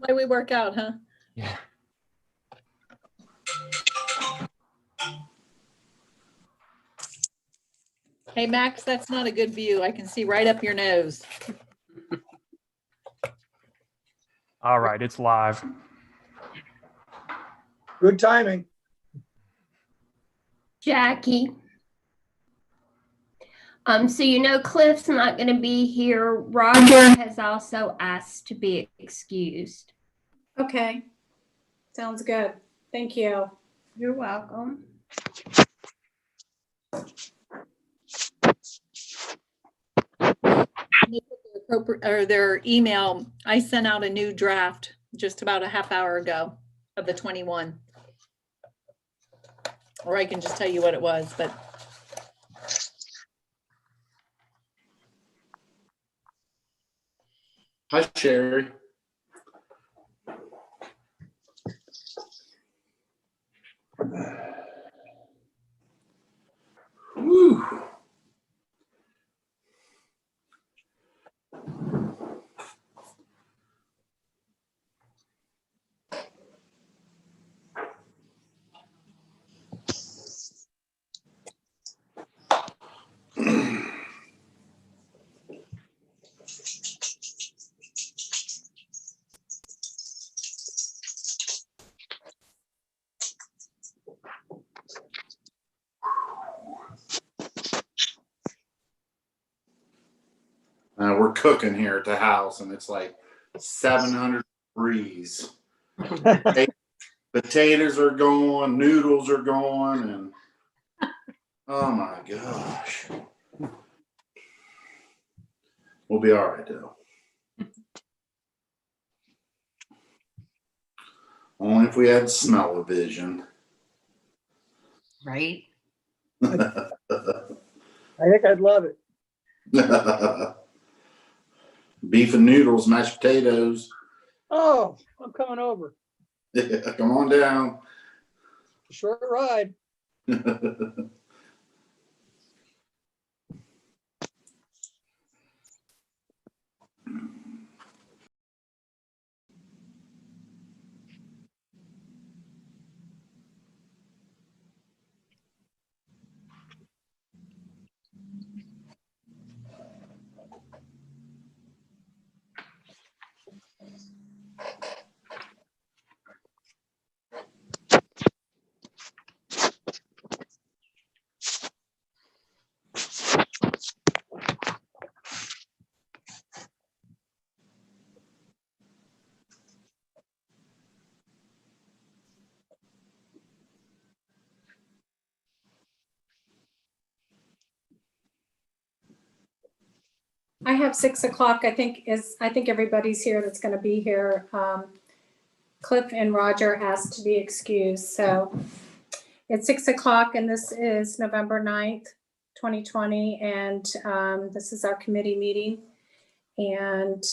Why we work out, huh? Yeah. Hey, Max, that's not a good view. I can see right up your nose. All right, it's live. Good timing. Jackie. So you know Cliff's not going to be here. Roger has also asked to be excused. Okay. Sounds good. Thank you. You're welcome. Or their email, I sent out a new draft just about a half hour ago of the 21. Or I can just tell you what it was, but. Hi, Sherry. Whew. We're cooking here at the house, and it's like 700 degrees. Potatoes are going, noodles are going, and oh my gosh. We'll be all right, though. Only if we had smell-o-vision. Right. I think I'd love it. Beef and noodles, mashed potatoes. Oh, I'm coming over. Come on down. Short ride. I have 6 o'clock. I think everybody's here that's going to be here. Cliff and Roger asked to be excused. So it's 6 o'clock, and this is November 9th, 2020. And this is our committee meeting. And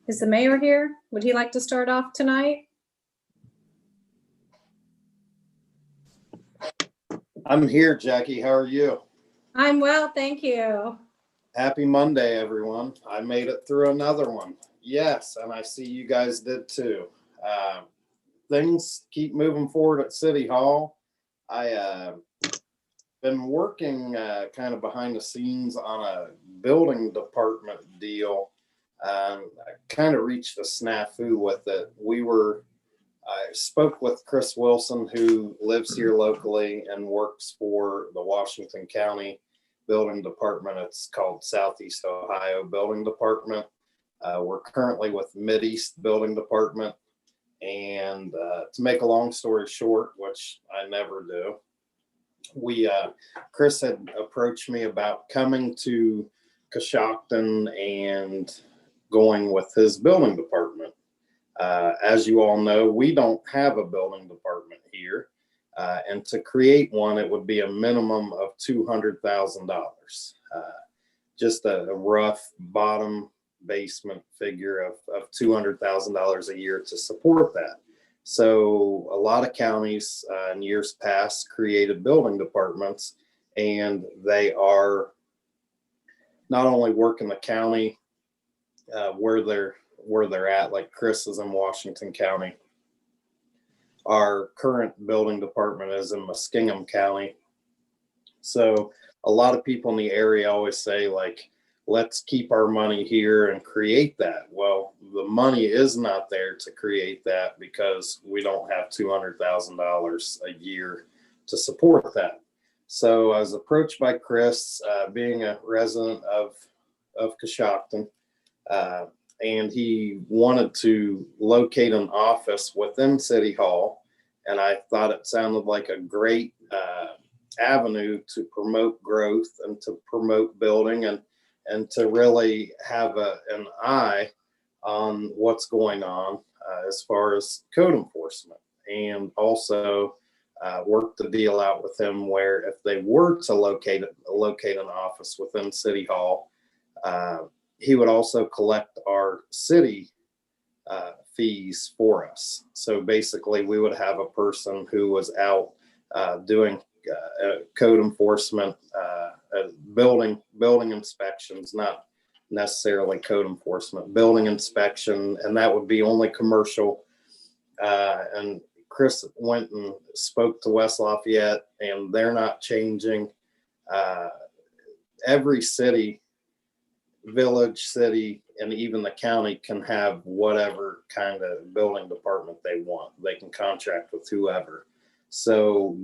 is the mayor here? Would he like to start off tonight? I'm here, Jackie. How are you? I'm well, thank you. Happy Monday, everyone. I made it through another one. Yes, and I see you guys did too. Things keep moving forward at City Hall. I been working kind of behind the scenes on a building department deal. I kind of reached a snafu with it. I spoke with Chris Wilson, who lives here locally and works for the Washington County Building Department. It's called Southeast Ohio Building Department. We're currently with Mideast Building Department. And to make a long story short, which I never do, Chris had approached me about coming to Coshocton and going with his building department. As you all know, we don't have a building department here. And to create one, it would be a minimum of $200,000. Just a rough bottom basement figure of $200,000 a year to support that. So a lot of counties in years past created building departments, and they are not only working the county where they're at. Like Chris is in Washington County. Our current building department is in Muskingum County. So a lot of people in the area always say, like, let's keep our money here and create that. Well, the money is not there to create that because we don't have $200,000 a year to support that. So I was approached by Chris, being a resident of Coshocton, and he wanted to locate an office within City Hall. And I thought it sounded like a great avenue to promote growth and to promote building and to really have an eye on what's going on as far as code enforcement, and also work the deal out with him where if they were to locate an office within City Hall, he would also collect our city fees for us. So basically we would have a person who was out doing code enforcement, building inspections, not necessarily code enforcement, building inspection, and that would be only commercial. And Chris went and spoke to West Lafayette, and they're not changing. Every city, village, city, and even the county can have whatever kind of building department they want. They can contract with whoever. So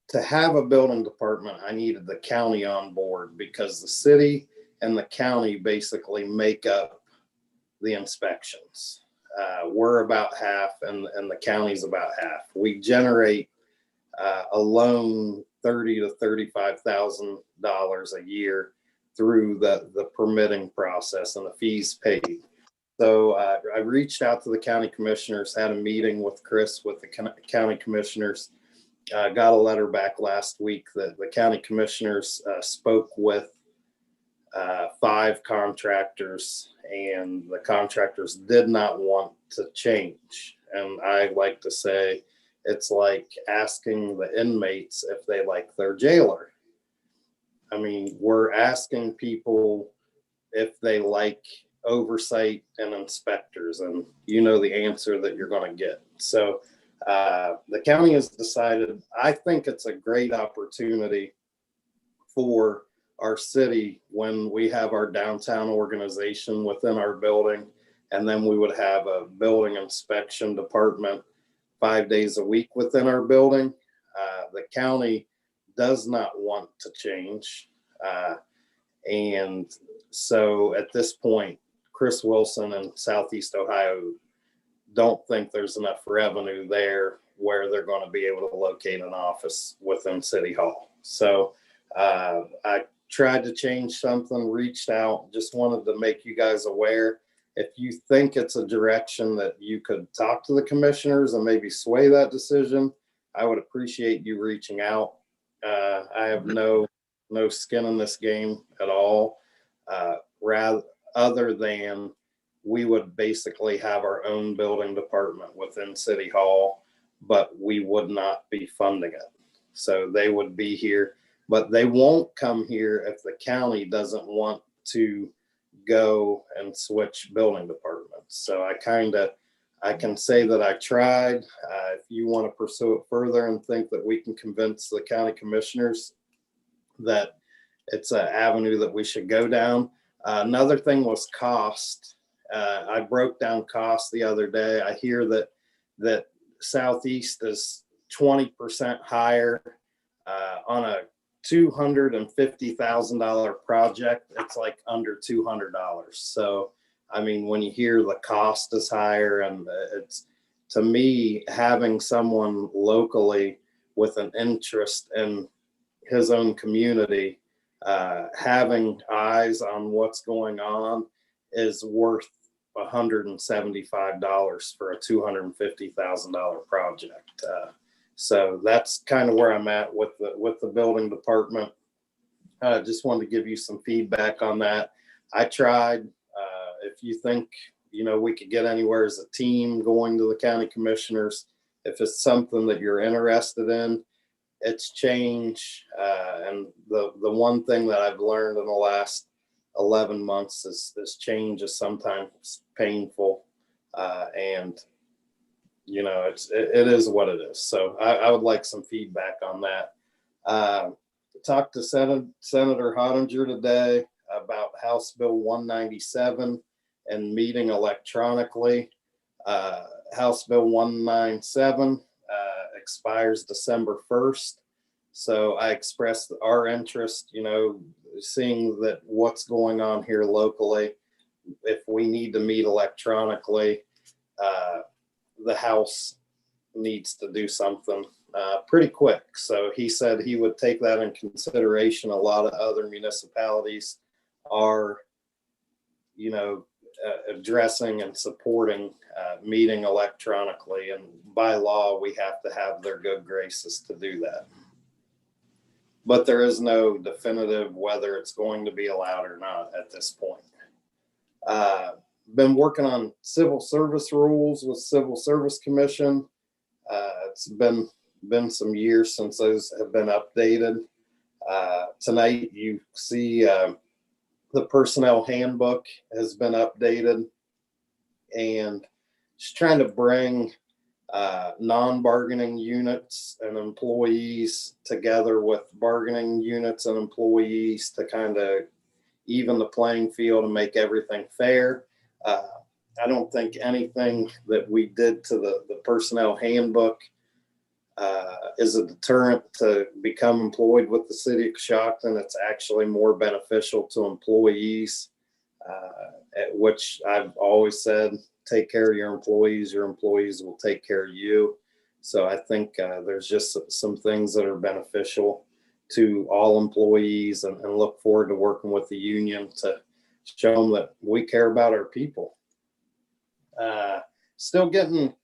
to have a building department, I needed the county on board because the city and the county basically make up the inspections. We're about half and the county's about half. We generate alone $30,000 to $35,000 a year through the permitting process and the fees paid. So I reached out to the county commissioners, had a meeting with Chris with the county commissioners, got a letter back last week that the county commissioners spoke with 5 contractors, and the contractors did not want to change. And I like to say it's like asking the inmates if they like their jailer. I mean, we're asking people if they like oversight and inspectors, and you know the answer that you're going to get. So the county has decided, I think it's a great opportunity for our city when we have our downtown organization within our building, and then we would have a building inspection department 5 days a week within our building. The county does not want to change. And so at this point, Chris Wilson in Southeast Ohio don't think there's enough revenue there where they're going to be able to locate an office within City Hall. So I tried to change something, reached out, just wanted to make you guys aware. If you think it's a direction that you could talk to the commissioners and maybe sway that decision, I would appreciate you reaching out. I have no skin in this game at all, rather other than we would basically have our own building department within City Hall, but we would not be funding it. So they would be here, but they won't come here if the county doesn't want to go and switch building departments. So I can say that I tried. If you want to pursue it further and think that we can convince the county commissioners that it's an avenue that we should go down. Another thing was cost. I broke down cost the other day. I hear that Southeast is 20% higher on a $250,000 project. It's like under $200. So, I mean, when you hear the cost is higher, and it's, to me, having someone locally with an interest in his own community, having eyes on what's going on is worth $175 for a $250,000 project. So that's kind of where I'm at with the building department. Just wanted to give you some feedback on that. I tried. If you think, we could get anywhere as a team going to the county commissioners, if it's something that you're interested in, it's change. And the one thing that I've learned in the last 11 months, this change is sometimes painful. And you know, it is what it is. So I would like some feedback on that. Talked to Senator Hottinger today about House Bill 197 and meeting electronically. House Bill 197 expires December 1st. So I expressed our interest, you know, seeing that what's going on here locally. If we need to meet electronically, the House needs to do something pretty quick. So he said he would take that in consideration. A lot of other municipalities are, you know, addressing and supporting meeting electronically. And by law, we have to have their good graces to do that. But there is no definitive whether it's going to be allowed or not at this point. Been working on civil service rules with Civil Service Commission. It's been some years since those have been updated. Tonight you see the personnel handbook has been updated, and just trying to bring non-bargaining units and employees together with bargaining units and employees to kind of even the playing field and make everything fair. I don't think anything that we did to the personnel handbook is a deterrent to become employed with the city of Coshocton. It's actually more beneficial to employees, at which I've always said, take care of your employees will take care of you. So I think there's just some things that are beneficial to all employees, and look forward to working with the union to show them that we care about our people. Still getting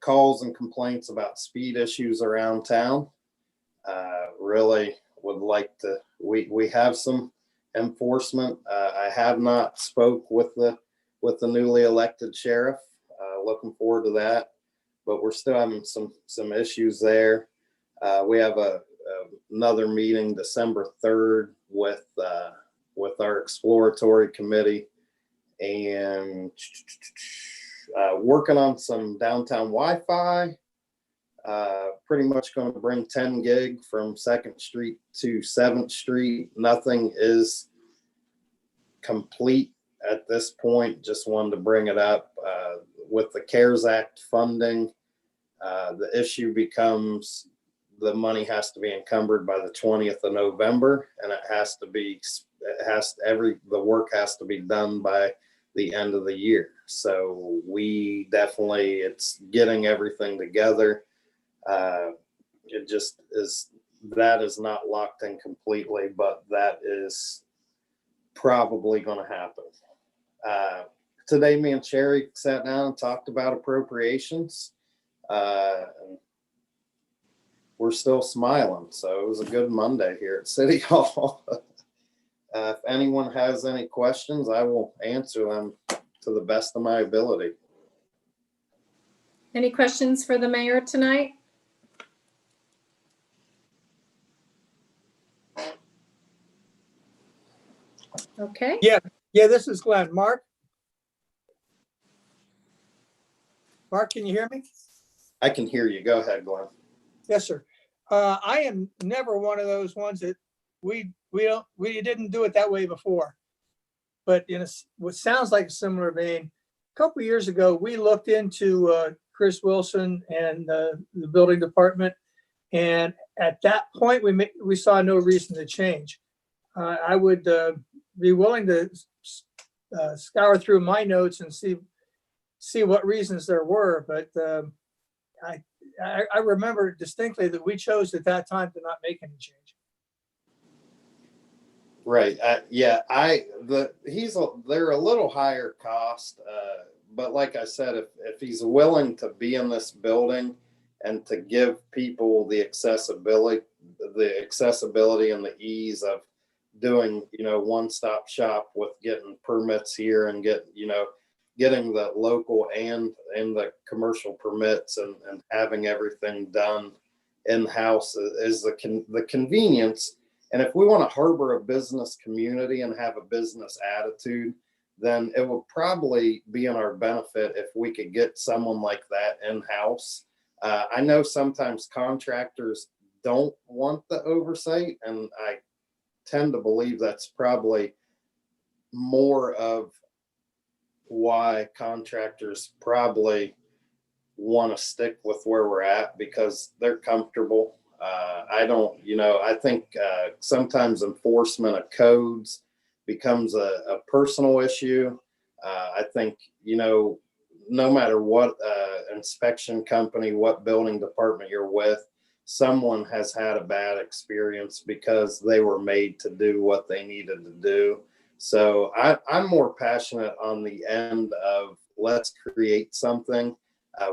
calls and complaints about speed issues around town. Really would like to, we have some enforcement. I have not spoke with the newly elected sheriff. Looking forward to that, but we're still having some issues there. We have another meeting December 3rd with our exploratory committee, and working on some downtown Wi-Fi. Pretty much going to bring 10 gig from 2nd Street to 7th Street. Nothing is complete at this point. Just wanted to bring it up. With the CARES Act funding, the issue becomes the money has to be encumbered by the 20th of November, and the work has to be done by the end of the year. So we definitely, it's getting everything together. It just is, that is not locked in completely, but that is probably going to happen. Today, me and Sherry sat down and talked about appropriations. And we're still smiling. So it was a good Monday here at City Hall. If anyone has any questions, I will answer them to the best of my ability. Any questions for the mayor tonight? Okay. Yeah, this is Glenn. Mark, can you hear me? I can hear you. Go ahead, Glenn. Yes, sir. I am never one of those ones that we didn't do it that way before. But in what sounds like a similar vein, a couple of years ago, we looked into Chris Wilson and the building department, and at that point, we saw no reason to change. I would be willing to scour through my notes and see what reasons there were, but I remember distinctly that we chose at that time to not make any change. Right. Yeah. They're a little higher cost, but like I said, if he's willing to be in this building and to give people the accessibility and the ease of doing, one-stop shop with getting permits here and getting the local and the commercial permits and having everything done in-house is the convenience. And if we want to harbor a business community and have a business attitude, then it would probably be in our benefit if we could get someone like that in-house. I know sometimes contractors don't want the oversight, and I tend to believe that's probably more of why contractors probably want to stick with where we're at, because they're comfortable. I think sometimes enforcement of codes becomes a personal issue. I think, no matter what inspection company, what building department you're with, someone has had a bad experience because they were made to do what they needed to do. So I'm more passionate on the end of let's create something.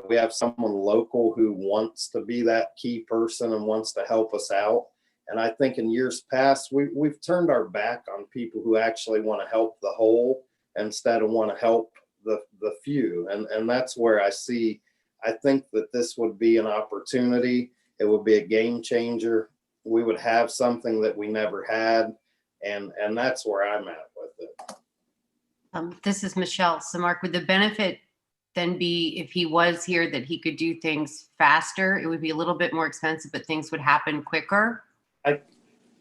We have someone local who wants to be that key person and wants to help us out. And I think in years past, we've turned our back on people who actually want to help the whole instead of want to help the few. And that's where I think that this would be an opportunity. It would be a game changer. We would have something that we never had. And that's where I'm at with it. This is Michelle. So Mark, would the benefit then be if he was here that he could do things faster? It would be a little bit more expensive, but things would happen quicker?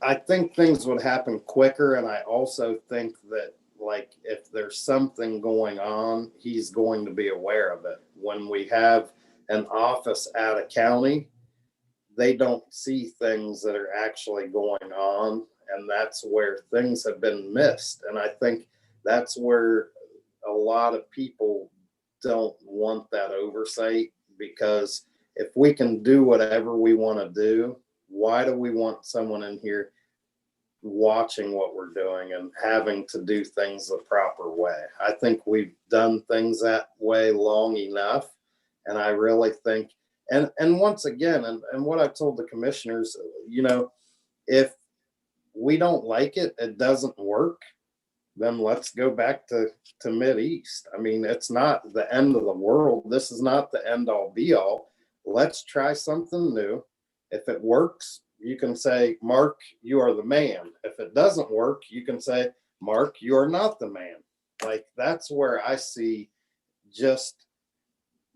I think things would happen quicker. And I also think that, like, if there's something going on, he's going to be aware of it. When we have an office out of county, they don't see things that are actually going on. And that's where things have been missed. And I think that's where a lot of people don't want that oversight, because if we can do whatever we want to do, why do we want someone in here watching what we're doing and having to do things the proper way? I think we've done things that way long enough. And I really think, and once again, and what I've told the commissioners, if we don't like it, it doesn't work, then let's go back to Mideast. I mean, it's not the end of the world. This is not the end all be all. Let's try something new. If it works, you can say, Mark, you are the man. If it doesn't work, you can say, Mark, you are not the man. Like, that's where I see just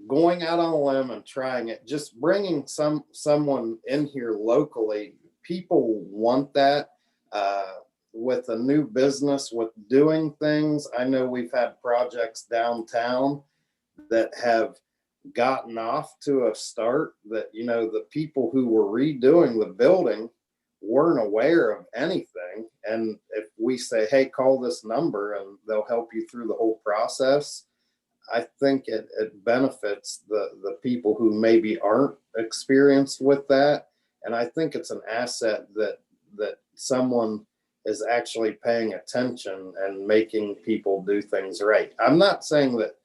going out on a limb and trying it, just bringing someone in here locally. People want that. With a new business, with doing things. I know we've had projects downtown that have gotten off to a start that, the people who were redoing the building weren't aware of anything. And if we say, hey, call this number and they'll help you through the whole process, I think it benefits the people who maybe aren't experienced with that. And I think it's an asset that someone is actually paying attention and making people do things right. I'm not saying that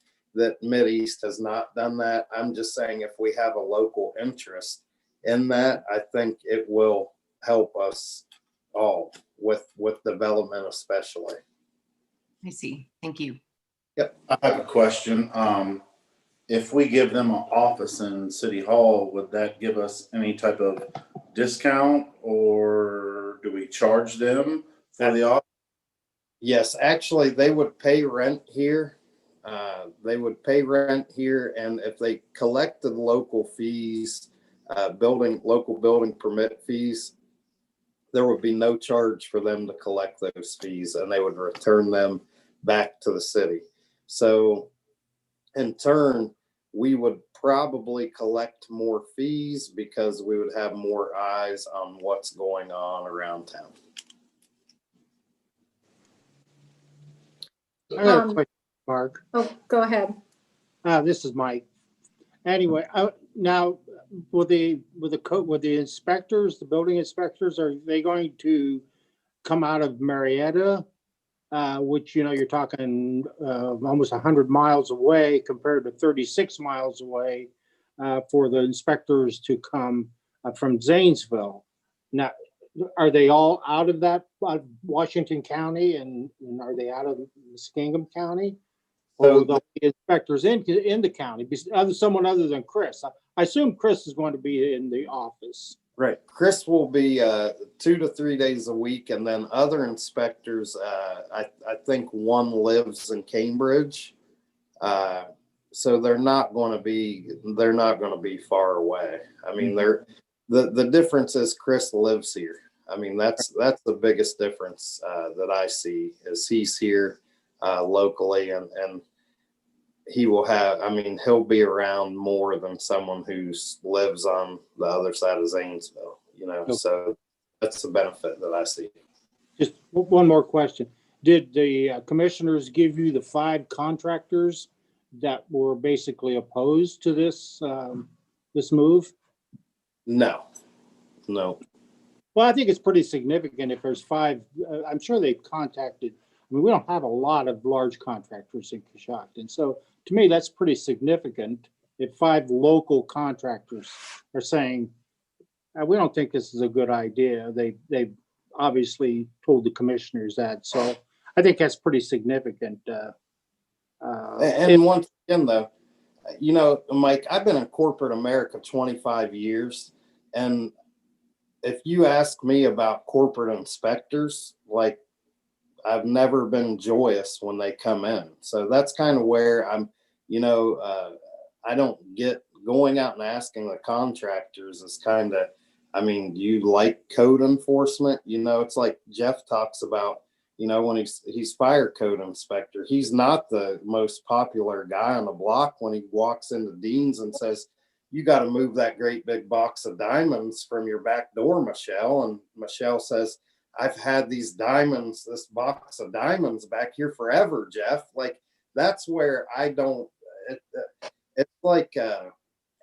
Mideast has not done that. I'm just saying if we have a local interest in that, I think it will help us all with development especially. I see. Thank you. Yep. I have a question. If we give them an office in City Hall, would that give us any type of discount, or do we charge them for the office? Yes, actually, they would pay rent here. And if they collected local fees, local building permit fees, there would be no charge for them to collect those fees, and they would return them back to the city. So in turn, we would probably collect more fees because we would have more eyes on what's going on around town. I got a question, Mark. Oh, go ahead. This is Mike. Anyway, now with the inspectors, the building inspectors, are they going to come out of Marietta, which you're talking almost 100 miles away compared to 36 miles away, for the inspectors to come from Zanesville? Now, are they all out of that Washington County, and are they out of Muskingum County? Or will there be inspectors in the county, someone other than Chris? I assume Chris is going to be in the office. Right. Chris will be 2 to 3 days a week, and then other inspectors, I think one lives in Cambridge. So they're not going to be far away. I mean, the difference is Chris lives here. I mean, that's the biggest difference that I see is he's here locally, and he will have, I mean, he'll be around more than someone who lives on the other side of Zanesville, you know, so that's the benefit that I see. Just one more question. Did the commissioners give you the 5 contractors that were basically opposed to this, this move? No. Well, I think it's pretty significant if there's 5. I'm sure they've contacted. I mean, we don't have a lot of large contractors in Coshocton. So to me, that's pretty significant if 5 local contractors are saying, we don't think this is a good idea. They obviously told the commissioners that. So I think that's pretty significant. And once again, though, you know, Mike, I've been in corporate America 25 years. And if you ask me about corporate inspectors, like, I've never been joyous when they come in. So that's kind of where I'm, you know, I don't get going out and asking the contractors is kind of, I mean, do you like code enforcement? You know, it's like Jeff talks about, you know, when he's fire code inspector, he's not the most popular guy on the block when he walks into Dean's and says, you got to move that great big box of diamonds from your back door, Michelle. And Michelle says, I've had these diamonds, this box of diamonds back here forever, Jeff. Like, that's where I don't, it's like,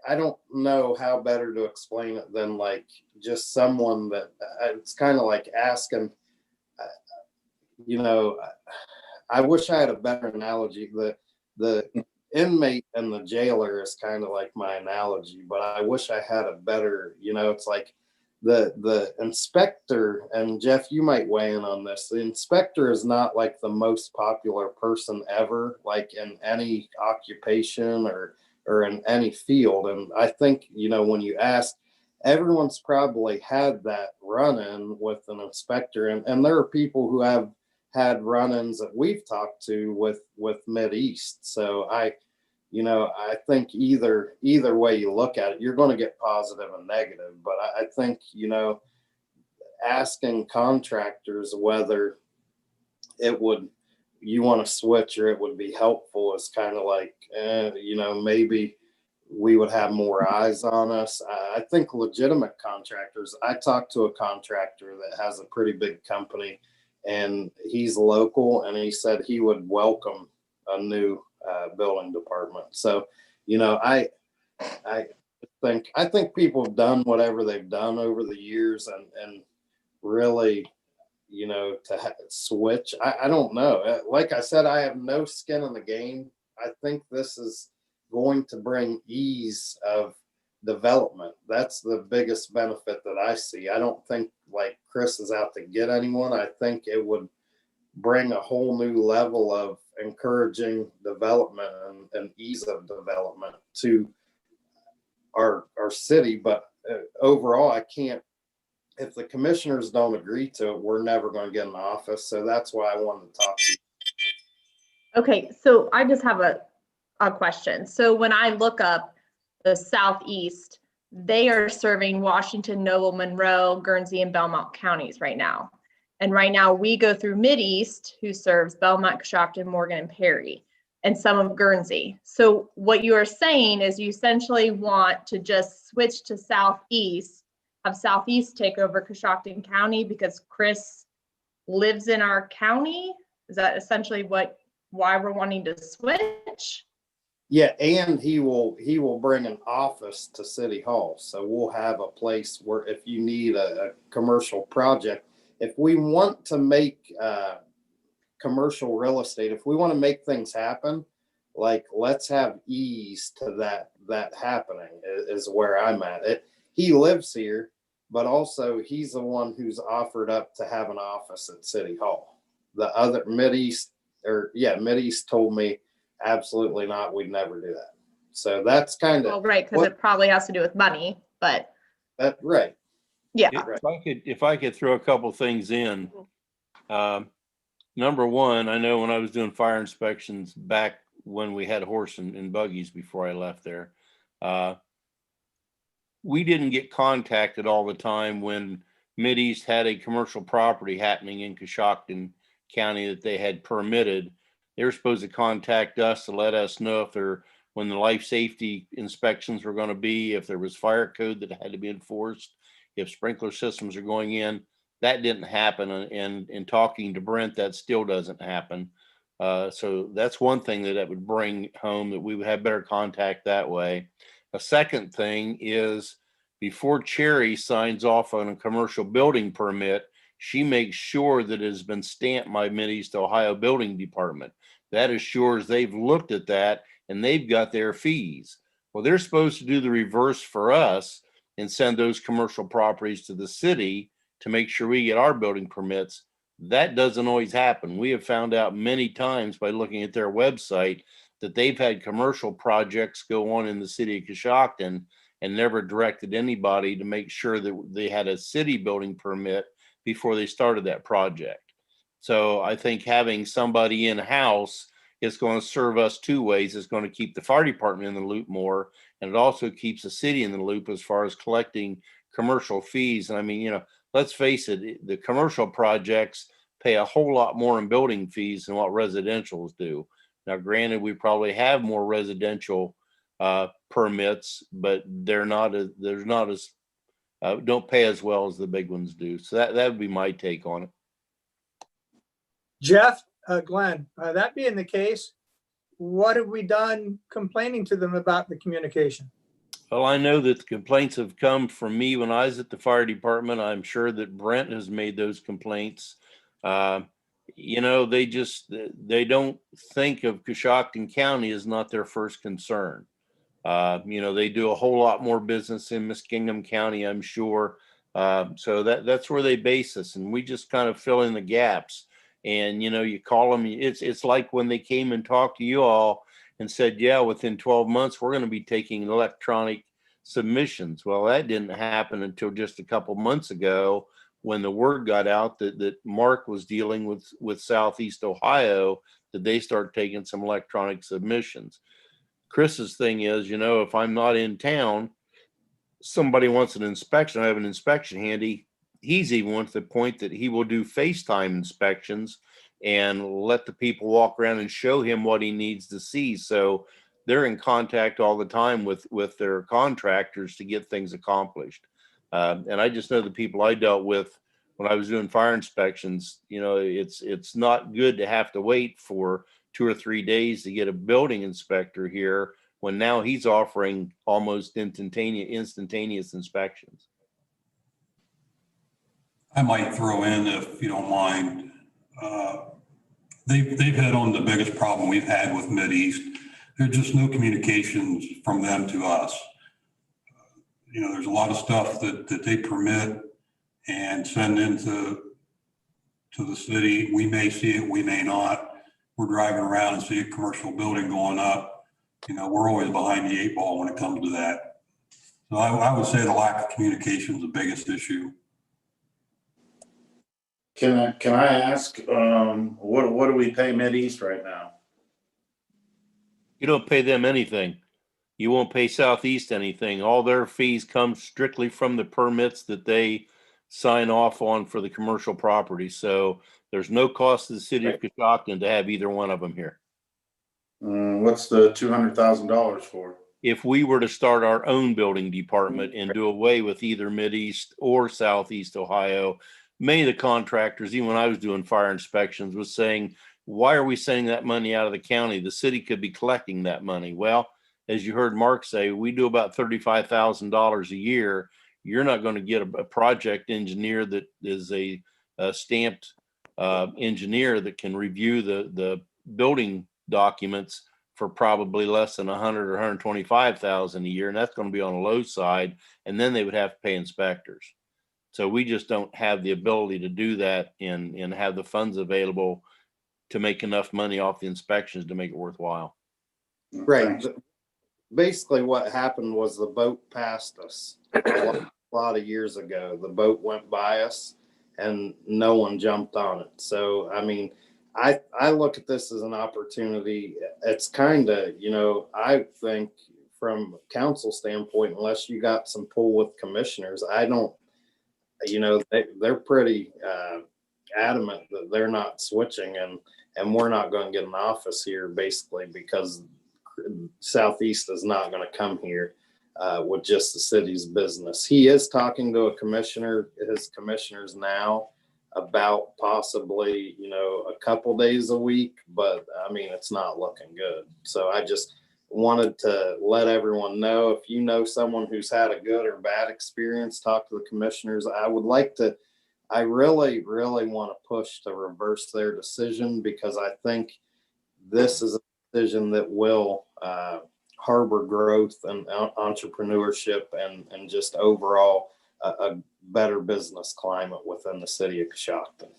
I don't know how better to explain it than like just someone that it's kind of like asking, you know, I wish I had a better analogy. The inmate and the jailer is kind of like my analogy, but I wish I had a better, you know, it's like, the inspector, and Jeff, you might weigh in on this. The inspector is not like the most popular person ever, like in any occupation or in any field. And I think, you know, when you ask, everyone's probably had that run-in with an inspector, and there are people who have had run-ins that we've talked to with Mideast. So you know, I think either way you look at it, you're going to get positive and negative. But I think, you know, asking contractors whether you want to switch or it would be helpful is kind of like, you know, maybe we would have more eyes on us. I think legitimate contractors, I talked to a contractor that has a pretty big company and he's local, and he said he would welcome a new building department. So, you know, I think people have done whatever they've done over the years, and really, you know, to switch, I don't know. Like I said, I have no skin in the game. I think this is going to bring ease of development. That's the biggest benefit that I see. I don't think like Chris is out to get anyone. I think it would bring a whole new level of encouraging development and ease of development to our city. But overall, I can't, if the commissioners don't agree to it, we're never going to get in office. So that's why I wanted to talk to you. Okay, so I just have a question. So when I look up the Southeast, they are serving Washington, Noble, Monroe, Guernsey, and Belmont counties right now. And right now we go through Mideast, who serves Belmont, Coshocton, Morgan, and Perry, and some of Guernsey. So what you are saying is you essentially want to just switch to Southeast, have Southeast take over Coshocton County because Chris lives in our county? Is that essentially why we're wanting to switch? Yeah, and he will bring an office to City Hall. So we'll have a place where if you need a commercial project, if we want to make commercial real estate, if we want to make things happen, like let's have ease to that happening is where I'm at. He lives here, but also he's the one who's offered up to have an office at City Hall. The other Mideast told me absolutely not. We'd never do that. So that's kind of well, right, because it probably has to do with money, but that right. Yeah. If I could throw a couple things in. Number one, I know when I was doing fire inspections back when we had horse and buggies before I left there, we didn't get contacted all the time when Mideast had a commercial property happening in Coshocton County that they had permitted. They were supposed to contact us to let us know if when the life safety inspections were going to be, if there was fire code that had to be enforced, if sprinkler systems are going in. That didn't happen. And in talking to Brent, that still doesn't happen. So that's one thing that would bring home, that we would have better contact that way. A second thing is, before Cherry signs off on a commercial building permit, she makes sure that it has been stamped by Mideast Ohio Building Department. That assures they've looked at that and they've got their fees. Well, they're supposed to do the reverse for us and send those commercial properties to the city to make sure we get our building permits. That doesn't always happen. We have found out many times by looking at their website that they've had commercial projects go on in the city of Coshocton and never directed anybody to make sure that they had a city building permit before they started that project. So I think having somebody in-house is going to serve us two ways. It's going to keep the fire department in the loop more, and it also keeps the city in the loop as far as collecting commercial fees. And I mean, let's face it, the commercial projects pay a whole lot more in building fees than what residentials do. Now, granted, we probably have more residential permits, but they're not as don't pay as well as the big ones do. So that would be my take on it. Jeff, Glenn, that being the case, what have we done complaining to them about the communication? Well, I know that the complaints have come from me when I was at the fire department. I'm sure that Brent has made those complaints. They don't think of Coshocton County as not their first concern. They do a whole lot more business in Muskingum County, I'm sure. So that's where they base us, and we just kind of fill in the gaps. And, you call them, it's like when they came and talked to you all and said, yeah, within 12 months, we're going to be taking electronic submissions. Well, that didn't happen until just a couple months ago, when the word got out that Mark was dealing with Southeast Ohio, that they start taking some electronic submissions. Chris's thing is, if I'm not in town, somebody wants an inspection, I have an inspection handy. He's even went to the point that he will do FaceTime inspections and let the people walk around and show him what he needs to see. So they're in contact all the time with their contractors to get things accomplished. And I just know the people I dealt with when I was doing fire inspections, it's not good to have to wait for 2 or 3 days to get a building inspector here, when now he's offering almost instantaneous inspections. I might throw in, if you don't mind, they've hit on the biggest problem we've had with Mideast. There's just no communications from them to us. There's a lot of stuff that they permit and send into the city. We may see it, we may not. We're driving around and see a commercial building going up. We're always behind the 8 ball when it comes to that. So I would say the lack of communication is the biggest issue. Can I ask, what do we pay Mideast right now? You don't pay them anything. You won't pay Southeast anything. All their fees come strictly from the permits that they sign off on for the commercial property. So there's no cost to the city of Coshocton to have either one of them here. What's the $200,000 for? If we were to start our own building department and do away with either Mideast or Southeast Ohio, many of the contractors, even when I was doing fire inspections, was saying, why are we sending that money out of the county? The city could be collecting that money. Well, as you heard Mark say, we do about $35,000 a year. You're not going to get a project engineer that is a stamped engineer that can review the building documents for probably less than $100,000 or $125,000 a year, and that's going to be on the low side. And then they would have to pay inspectors. So we just don't have the ability to do that and have the funds available to make enough money off the inspections to make it worthwhile. Right. Basically what happened was the boat passed us. a lot of years ago. The boat went by us and no one jumped on it. So, I mean, I look at this as an opportunity. It's kind of, I think from council standpoint, unless you got some pull with commissioners, I don't, they're pretty adamant that they're not switching, and we're not going to get an office here basically because Southeast is not going to come here with just the city's business. He is talking to his commissioners now about possibly, a couple days a week, but I mean, it's not looking good. So I just wanted to let everyone know, if you know someone who's had a good or bad experience, talk to the commissioners. I really, really want to push to reverse their decision, because I think this is a decision that will harbor growth and entrepreneurship and just overall a better business climate within the city of Coshocton.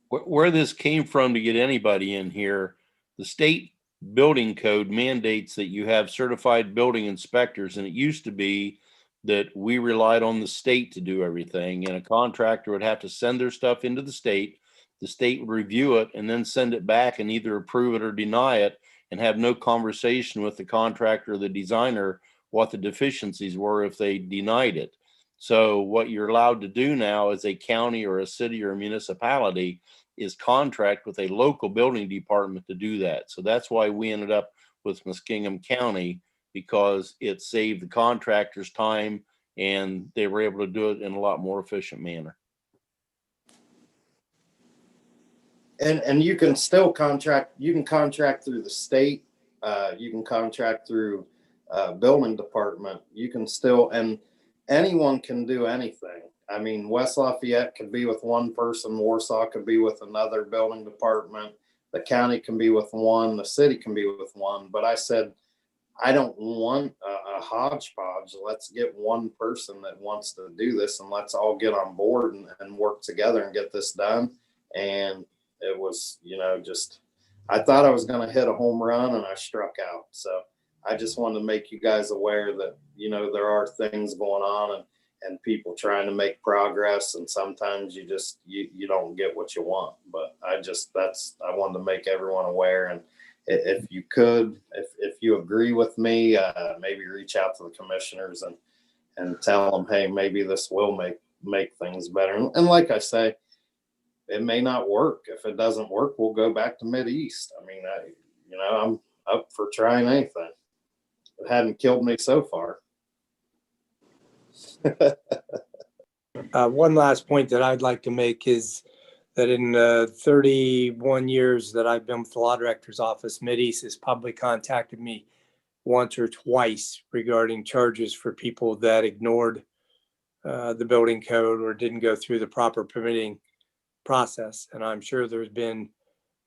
Where this came from to get anybody in here, the state building code mandates that you have certified building inspectors. And it used to be that we relied on the state to do everything, and a contractor would have to send their stuff into the state would review it and then send it back and either approve it or deny it, and have no conversation with the contractor or the designer what the deficiencies were if they denied it. So what you're allowed to do now as a county or a city or a municipality is contract with a local building department to do that. So that's why we ended up with Muskingum County, because it saved the contractors time and they were able to do it in a lot more efficient manner. And you can still contract through the state, you can contract through building department, you can still, and anyone can do anything. I mean, West Lafayette could be with one person, Warsaw could be with another building department, the county can be with one, the city can be with one. But I said, I don't want a hodgepodge. Let's get one person that wants to do this, and let's all get on board and work together and get this done. And it was, I thought I was going to hit a home run and I struck out. So I just wanted to make you guys aware that, there are things going on and people trying to make progress. And sometimes you don't get what you want, but I wanted to make everyone aware. And if you could, if you agree with me, maybe reach out to the commissioners and tell them, hey, maybe this will make things better. And like I say, it may not work. If it doesn't work, we'll go back to Mideast. I mean, I'm up for trying anything. It hadn't killed me so far. One last point that I'd like to make is that in the 31 years that I've been with the law director's office, Mideast has probably contacted me once or twice regarding charges for people that ignored the building code or didn't go through the proper permitting process. And I'm sure there's been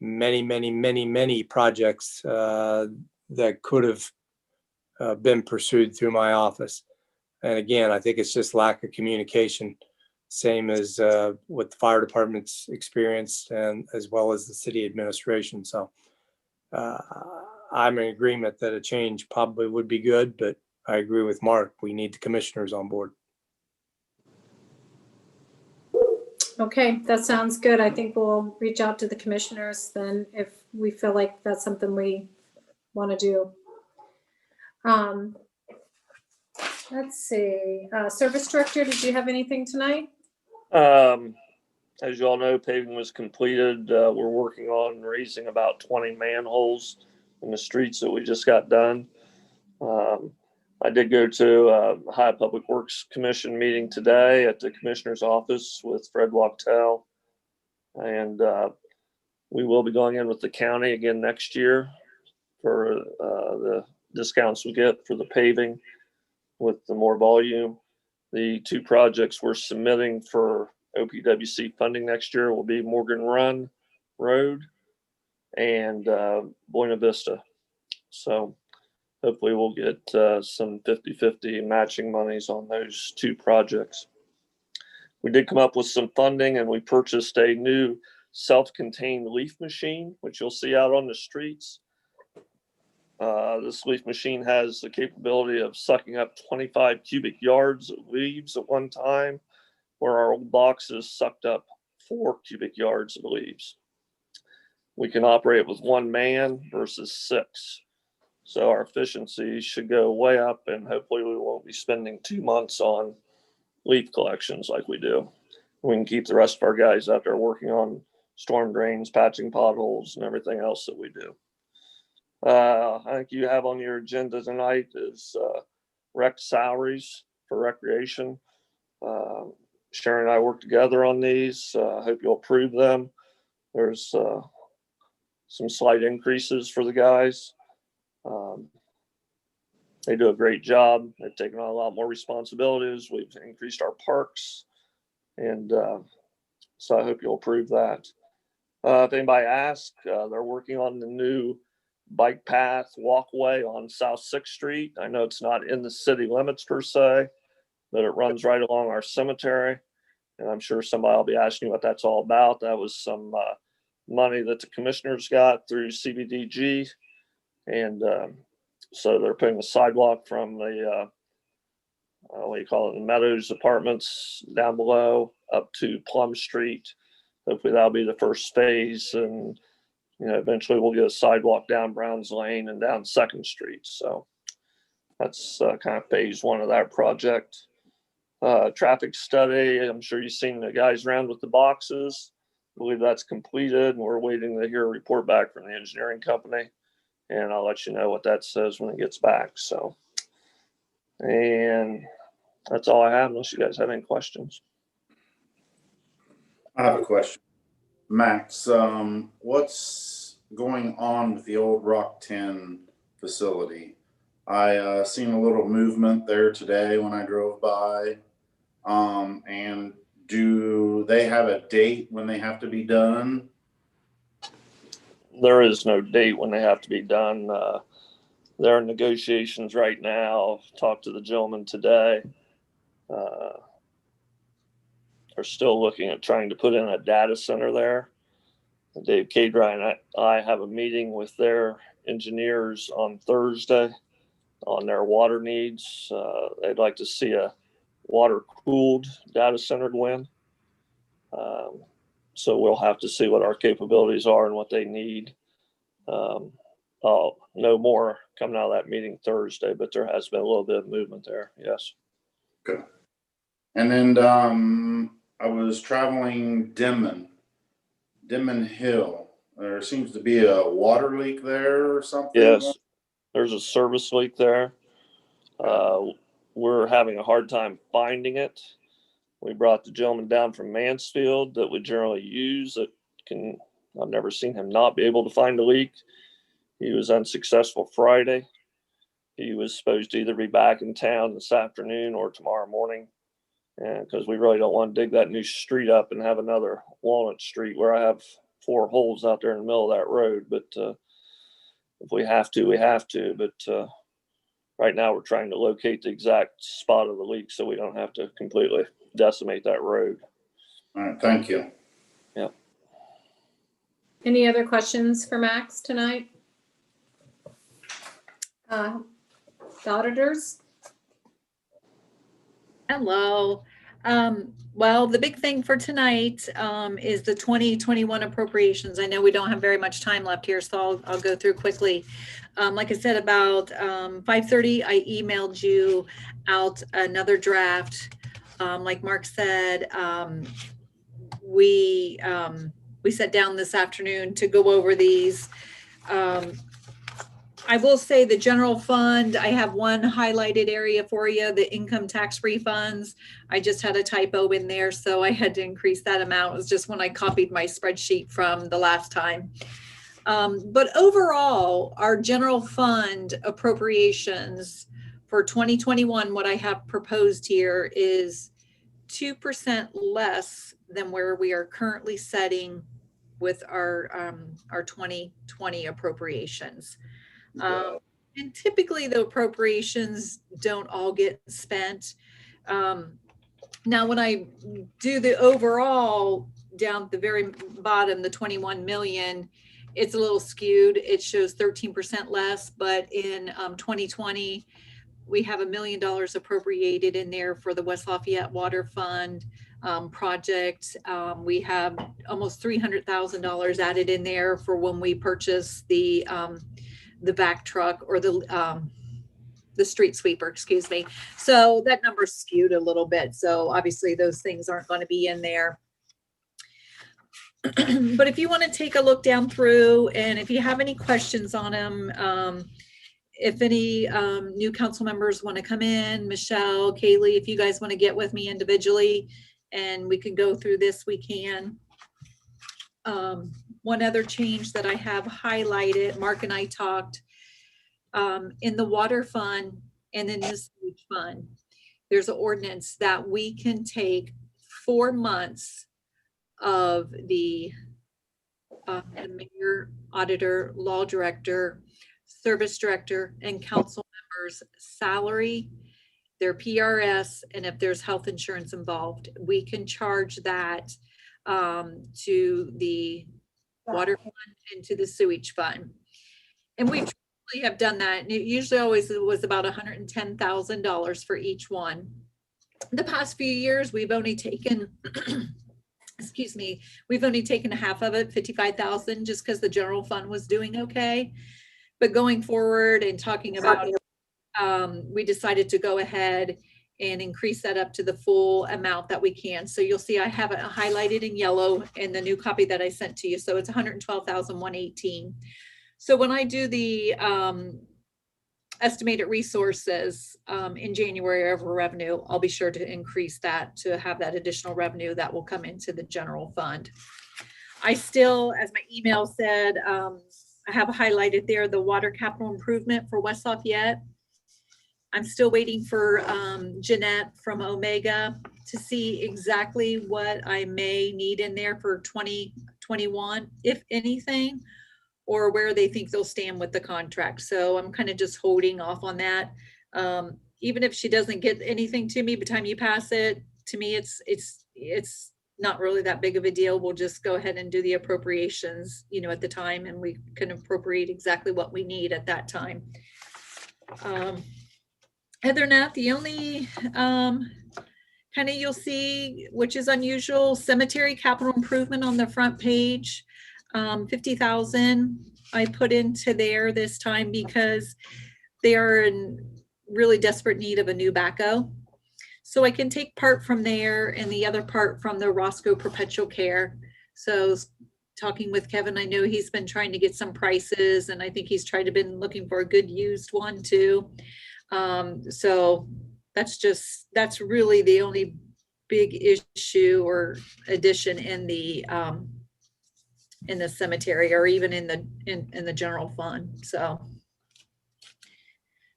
many projects that could have been pursued through my office. And again, I think it's just lack of communication, same as what the fire department's experienced and as well as the city administration. So I'm in agreement that a change probably would be good, but I agree with Mark. We need the commissioners on board. Okay, that sounds good. I think we'll reach out to the commissioners then if we feel like that's something we want to do. Let's see, service director, did you have anything tonight? As you all know, paving was completed. We're working on raising about 20 manholes in the streets that we just got done. I did go to a Ohio Public Works Commission meeting today at the commissioner's office with Fred Wachtel. And we will be going in with the county again next year for the discounts we get for the paving with the more volume. The two projects we're submitting for OPWC funding next year will be Morgan Run Road and Buena Vista. So hopefully we'll get some 50-50 matching monies on those two projects. We did come up with some funding and we purchased a new self-contained leaf machine, which you'll see out on the streets. This leaf machine has the capability of sucking up 25 cubic yards of leaves at one time, where our old boxes sucked up 4 cubic yards of leaves. We can operate with 1 man versus 6. So our efficiency should go way up, and hopefully we won't be spending 2 months on leaf collections like we do. We can keep the rest of our guys out there working on storm drains, patching potholes, and everything else that we do. I think you have on your agenda tonight is rec salaries for recreation. Sharon and I work together on these. I hope you'll approve them. There's some slight increases for the guys. They do a great job. They've taken on a lot more responsibilities. We've increased our parks. And so I hope you'll approve that. If anybody asks, they're working on the new bike path walkway on South 6th Street. I know it's not in the city limits per se, but it runs right along our cemetery. And I'm sure somebody will be asking what that's all about. That was some money that the commissioners got through CBDG. And so they're putting a sidewalk from the, what do you call it, the Meadows Apartments down below up to Plum Street. Hopefully that'll be the first phase. And, you know, eventually we'll get a sidewalk down Browns Lane and down 2nd Street. So that's kind of phase 1 of that project. Traffic study, I'm sure you've seen the guys around with the boxes. I believe that's completed, and we're waiting to hear a report back from the engineering company. And I'll let you know what that says when it gets back. So, and that's all I have, unless you guys have any questions. I have a question. Max, what's going on with the old Rock 10 facility? I seen a little movement there today when I drove by. And do they have a date when they have to be done? There is no date when they have to be done. They're in negotiations right now. Talked to the gentleman today. They're still looking at trying to put in a data center there. Dave Cadry and I have a meeting with their engineers on Thursday on their water needs. They'd like to see a water-cooled data center to win. So we'll have to see what our capabilities are and what they need. I'll know more coming out of that meeting Thursday, but there has been a little bit of movement there. Yes. Okay. And then I was traveling Denman Hill. There seems to be a water leak there or something. Yes, there's a service leak there. We're having a hard time finding it. We brought the gentleman down from Mansfield that we generally use. I've never seen him not be able to find a leak. He was unsuccessful Friday. He was supposed to either be back in town this afternoon or tomorrow morning. And because we really don't want to dig that new street up and have another Walnut Street where I have 4 holes out there in the middle of that road. But if we have to, we have to. But right now we're trying to locate the exact spot of the leak so we don't have to completely decimate that road. All right, thank you. Yeah. Any other questions for Max tonight? The auditors? Hello. Well, the big thing for tonight is the 2021 appropriations. I know we don't have very much time left here, so I'll go through quickly. Like I said, about 5:30, I emailed you out another draft. Like Mark said, we sat down this afternoon to go over these. I will say the general fund, I have one highlighted area for you, the income tax refunds. I just had a typo in there, so I had to increase that amount. It was just when I copied my spreadsheet from the last time. But overall, our general fund appropriations for 2021, what I have proposed here is 2% less than where we are currently setting with our 2020 appropriations. And typically the appropriations don't all get spent. Now, when I do the overall down at the very bottom, the 21 million, it's a little skewed. It shows 13% less, but in 2020, we have $1 million appropriated in there for the West Lafayette Water Fund project. We have almost $300,000 added in there for when we purchase the vac truck, or the street sweeper, excuse me. So that number's skewed a little bit. So obviously those things aren't going to be in there. But if you want to take a look down through, and if you have any questions on them, if any new council members want to come in, Michelle, Kaylee, if you guys want to get with me individually and we can go through this, we can. One other change that I have highlighted, Mark and I talked, in the water fund and in the sewage fund, there's an ordinance that we can take 4 months of the mayor, auditor, law director, service director, and council members' salary, their PRS, and if there's health insurance involved, we can charge that to the water fund and to the sewage fund. And we truly have done that. And it usually always was about $110,000 for each one. The past few years, we've only taken excuse me, we've only taken half of it, 55,000, just because the general fund was doing okay. But going forward and talking about it, we decided to go ahead and increase that up to the full amount that we can. So you'll see I have it highlighted in yellow in the new copy that I sent to you. So it's 112,118. So when I do the estimated resources in January of revenue, I'll be sure to increase that to have that additional revenue that will come into the general fund. I still, as my email said, I have highlighted there the water capital improvement for West Lafayette. I'm still waiting for Jeanette from Omega to see exactly what I may need in there for 2021, if anything, or where they think they'll stand with the contract. So I'm kind of just holding off on that. Even if she doesn't get anything to me by the time you pass it, to me, it's not really that big of a deal. We'll just go ahead and do the appropriations, at the time, and we can appropriate exactly what we need at that time. Other than that, the only kind of you'll see, which is unusual, cemetery capital improvement on the front page. 50,000 I put into there this time because they are in really desperate need of a new backhoe. So I can take part from there and the other part from the Roscoe Perpetual Care. So talking with Kevin, I know he's been trying to get some prices, and I think he's been looking for a good used one too. So that's really the only big issue or addition in the cemetery, or even in the general fund. So,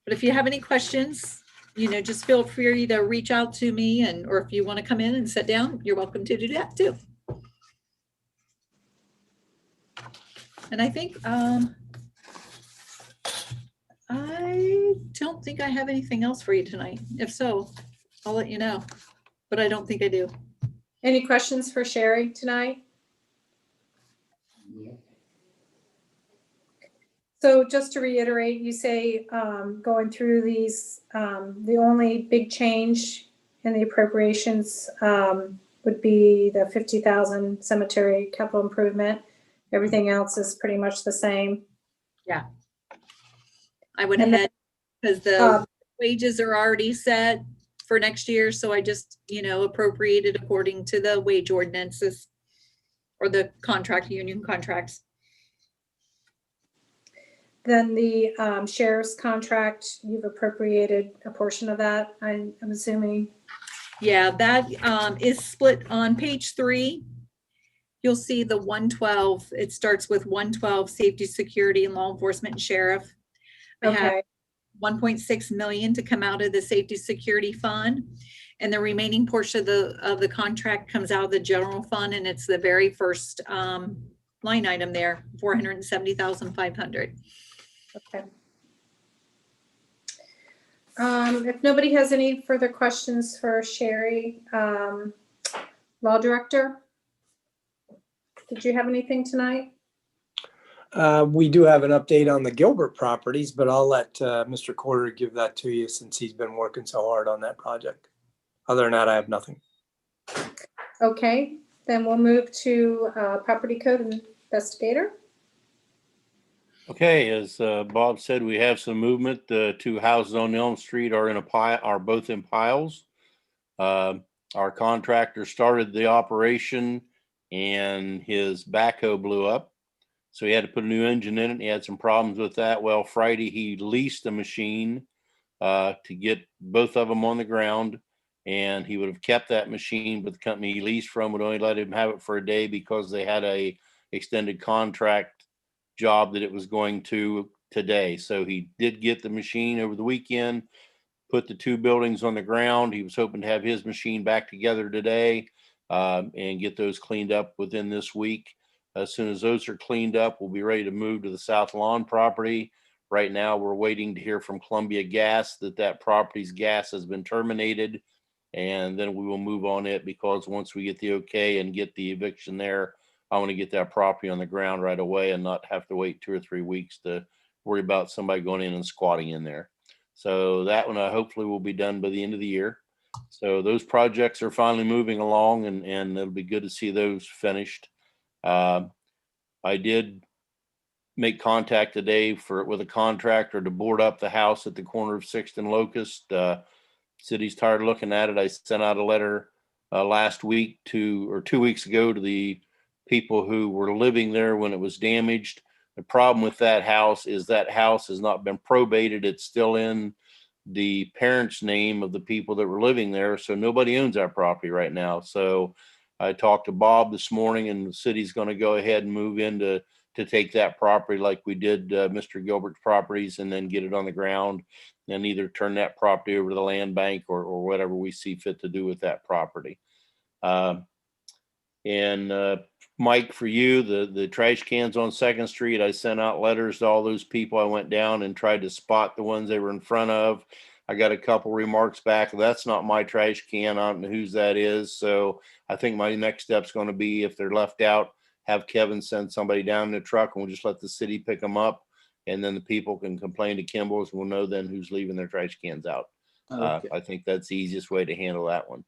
but if you have any questions, just feel free to reach out to me, or if you want to come in and sit down, you're welcome to do that too. And I think I don't think I have anything else for you tonight. If so, I'll let you know, but I don't think I do. Any questions for Sherry tonight? So just to reiterate, you say going through these, the only big change in the appropriations would be the 50,000 cemetery capital improvement. Everything else is pretty much the same. Yeah. I went ahead because the wages are already set for next year. So I just, appropriated according to the wage ordinances or the union contracts. Then the sheriff's contract, you've appropriated a portion of that, I'm assuming. Yeah, that is split on page 3. You'll see the 112. It starts with 112 safety, security, and law enforcement and sheriff. I have 1.6 million to come out of the safety security fund, and the remaining portion of the contract comes out of the general fund, and it's the very first line item there, 470,500. Okay. If nobody has any further questions for Sherry, law director, did you have anything tonight? We do have an update on the Gilbert properties, but I'll let Mr. Corder give that to you since he's been working so hard on that project. Other than that, I have nothing. Okay, then we'll move to property code investigator. Okay, as Bob said, we have some movement. The two houses on Elm Street are in a pile, are both in piles. Our contractor started the operation and his backhoe blew up. So he had to put a new engine in it. He had some problems with that. Well, Friday he leased a machine to get both of them on the ground, and he would have kept that machine, but the company he leased from would only let him have it for a day because they had a extended contract job that it was going to today. So he did get the machine over the weekend, put the two buildings on the ground. He was hoping to have his machine back together today and get those cleaned up within this week. As soon as those are cleaned up, we'll be ready to move to the South Lawn property. Right now, we're waiting to hear from Columbia Gas that property's gas has been terminated, and then we will move on it, because once we get the okay and get the eviction there, I want to get that property on the ground right away and not have to wait 2 or 3 weeks to worry about somebody going in and squatting in there. So that one hopefully will be done by the end of the year. So those projects are finally moving along, and it'll be good to see those finished. I did make contact today with a contractor to board up the house at the corner of 6th and Locust. City's tired of looking at it. I sent out a letter last week 2 weeks ago to the people who were living there when it was damaged. The problem with that house is that house has not been probated. It's still in the parents' name of the people that were living there. So nobody owns that property right now. So I talked to Bob this morning, and the city's going to go ahead and move in to take that property like we did Mr. Gilbert's properties, and then get it on the ground and either turn that property over to the land bank or whatever we see fit to do with that property. Mike, for you, the trash cans on 2nd Street, I sent out letters to all those people. I went down and tried to spot the ones they were in front of. I got a couple remarks back. That's not my trash can. I don't know whose that is. So I think my next step's going to be, if they're left out, have Kevin send somebody down in the truck, and we'll just let the city pick them up. And then the people can complain to Kimball's. We'll know then who's leaving their trash cans out. Okay. I think that's the easiest way to handle that one.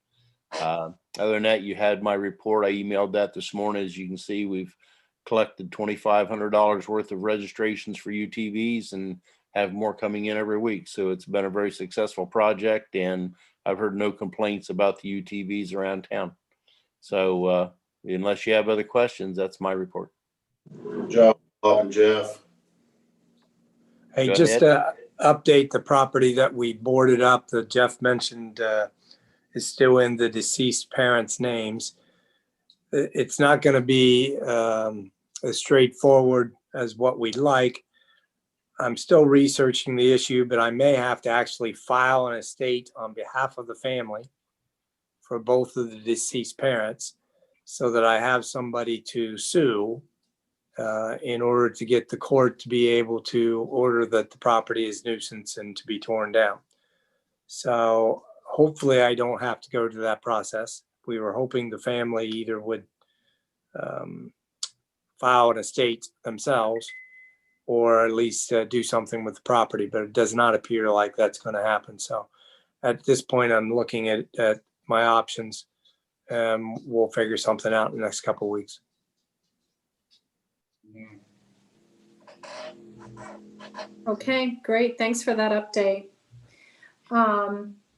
Other than that, you had my report. I emailed that this morning. As you can see, we've collected $2,500 worth of registrations for UTVs and have more coming in every week. So it's been a very successful project, and I've heard no complaints about the UTVs around town. So unless you have other questions, that's my report. Good job, Bob and Jeff. Hey, Go just ahead. to update the property that we boarded up that Jeff mentioned is still in the deceased parents' names. It's not going to be as straightforward as what we'd like. I'm still researching the issue, but I may have to actually file an estate on behalf of the family for both of the deceased parents, so that I have somebody to sue in order to get the court to be able to order that the property is nuisance and to be torn down. So hopefully I don't have to go to that process. We were hoping the family either would file an estate themselves, or at least do something with the property, but it does not appear like that's going to happen. So at this point, I'm looking at my options. We'll figure something out in the next couple of weeks. Okay, great. Thanks for that update.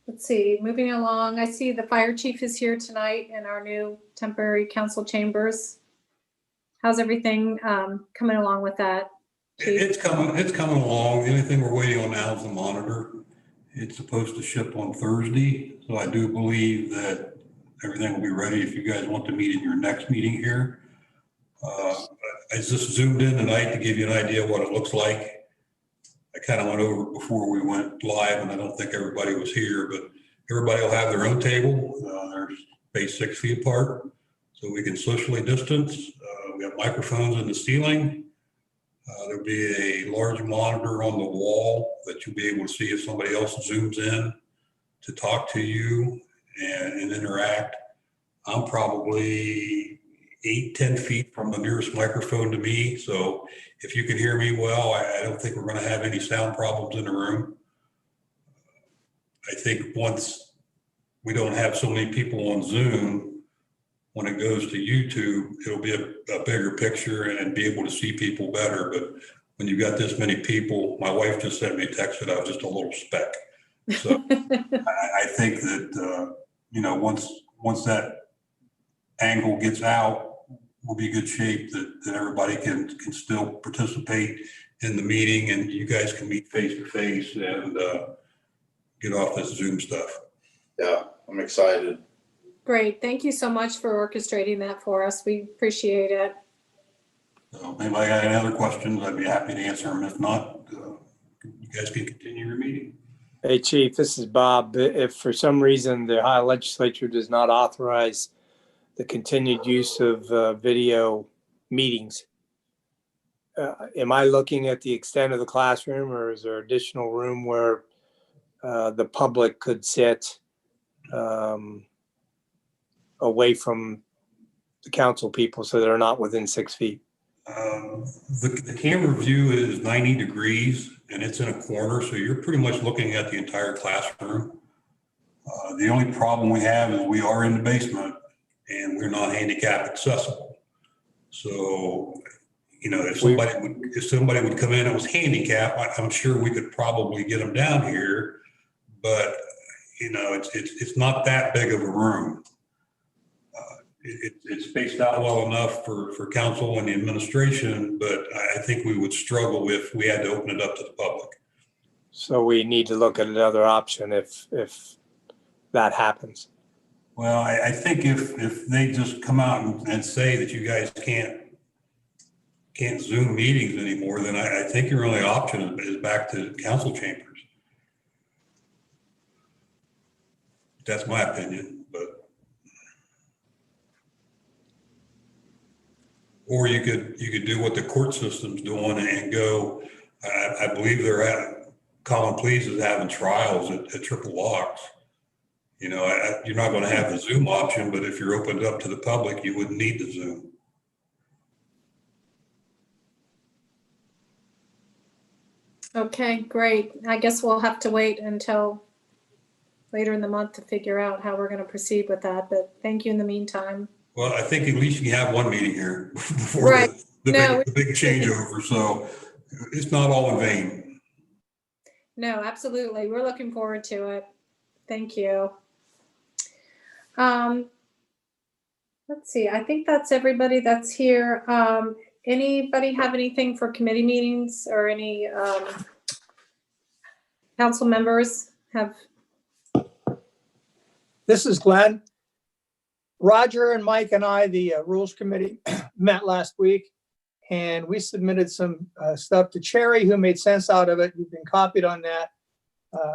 Let's see, moving along, I see the fire chief is here tonight in our new temporary council chambers. How's everything coming along with that? Chief? It's coming along. The only thing we're waiting on now is the monitor. It's supposed to ship on Thursday. So I do believe that everything will be ready if you guys want to meet in your next meeting here. I just zoomed in tonight to give you an idea of what it looks like. I kind of went over it before we went live, and I don't think everybody was here, but everybody will have their own table. They're spaced 6 feet apart, so we can socially distance. We have microphones in the ceiling. There'll be a large monitor on the wall that you'll be able to see if somebody else zooms in to talk to you and interact. I'm probably 8-10 feet from the nearest microphone to me. So if you can hear me well, I don't think we're going to have any sound problems in the room. I think once we don't have so many people on Zoom, when it goes to YouTube, it'll be a bigger picture and be able to see people better. But when you've got this many people, my wife just sent me a text that I was just a little speck. So I think that, once that angle gets out, we'll be in good shape that everybody can still participate in the meeting, and you guys can meet face to face and get off this Zoom stuff. Yeah, I'm excited. Great. Thank you so much for orchestrating that for us. We appreciate it. So if anybody got any other questions, I'd be happy to answer them. If not, you guys can continue your meeting. Hey, Chief, this is Bob. If for some reason the Ohio Legislature does not authorize the continued use of video meetings, am I looking at the extent of the classroom, or is there additional room where the public could sit away from the council people so they're not within 6 feet? The camera view is 90 degrees and it's in a corner, so you're pretty much looking at the entire classroom. The only problem we have is we are in the basement and we're not handicap accessible. So, if somebody would come in and was handicapped, I'm sure we could probably get them down here, but it's not that big of a room. It's spaced out well enough for council and the administration, but I think we would struggle if we had to open it up to the public. So we need to look at another option if that happens. Well, I think if they just come out and say that you guys can't Zoom meetings anymore, then I think your only option is back to council chambers. That's my opinion, but. Or you could do what the court system's doing and go, I believe they're at, Common Pleas is having trials at triple locks. You're not going to have the Zoom option, but if you're opened up to the public, you wouldn't need the Zoom. Okay, great. I guess we'll have to wait until later in the month to figure out how we're going to proceed with that. But thank you in the meantime. Well, I think at least you can have one meeting here before Right. the big changeover. So it's not all in vain. No, absolutely. We're looking forward to it. Thank you. Let's see. I think that's everybody that's here. Anybody have anything for committee meetings or any council members have? This is Glenn. Roger and Mike and I, the Rules Committee, met last week, and we submitted some stuff to Cherry, who made sense out of it. You've been copied on that.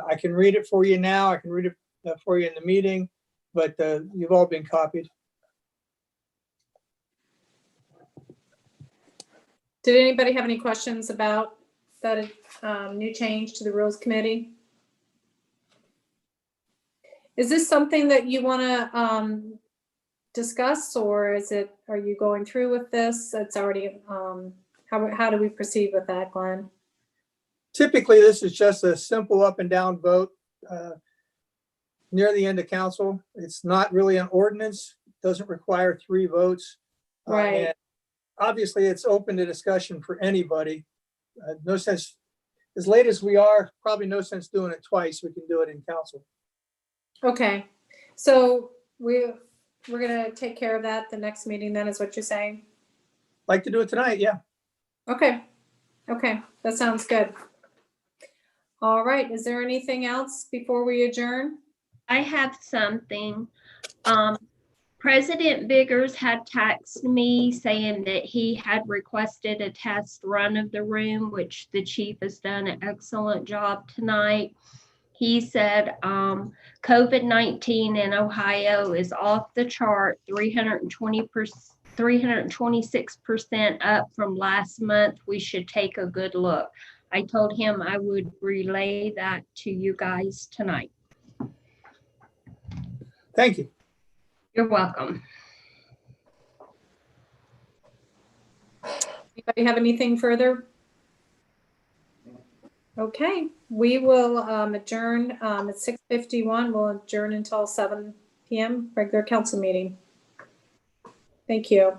I can read it for you now. I can read it for you in the meeting, but you've all been copied. Did anybody have any questions about that new change to the Rules Committee? Is this something that you want to discuss, or are you going through with this? It's already, how do we proceed with that, Glenn? Typically, this is just a simple up and down vote near the end of council. It's not really an ordinance. It doesn't require 3 votes. Right. And obviously, it's open to discussion for anybody. No sense, as late as we are, probably no sense doing it twice. We can do it in council. Okay, so we're gonna take care of that the next meeting then, is what you're saying? Like to do it tonight, yeah. Okay, that sounds good. All right, is there anything else before we adjourn? I have something. President Biggers had texted me saying that he had requested a test run of the room, which the chief has done an excellent job tonight. He said COVID-19 in Ohio is off the chart, 326% up from last month. We should take a good look. I told him I would relay that to you guys tonight. Thank you. You're welcome. Anybody have anything further? Okay, we will adjourn at 6:51. We'll adjourn until 7 p.m. regular council meeting. Thank you.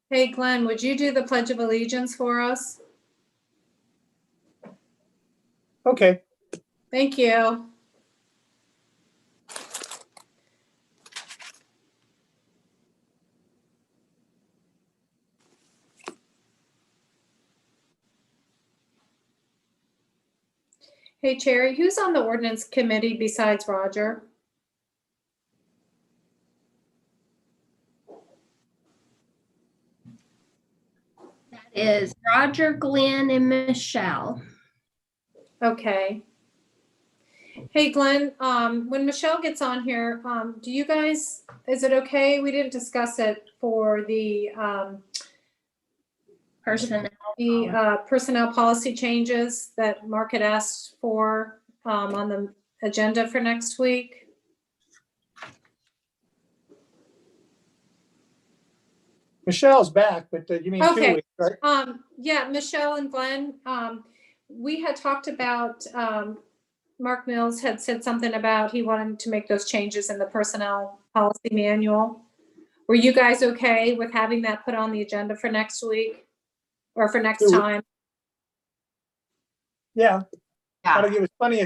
Hey, Glenn, would you do the Pledge of Allegiance for us? Okay. Thank you. Hey, Cherry, who's on the ordinance committee besides Roger? That is Roger, Glenn, and Michelle. Okay. Hey, Glenn, when Michelle gets on here, do you guys, is it okay? We didn't discuss it for the personnel policy changes that Mark had asked for on the agenda for next week. Michelle's back, but you mean 2 Okay. weeks, right? Yeah, Michelle and Glenn, we had talked about, Mark Mills had said something about he wanted to make those changes in the personnel policy manual. Were you guys okay with having that put on the agenda for next week or for next time? Yeah. Yeah. That'll give us plenty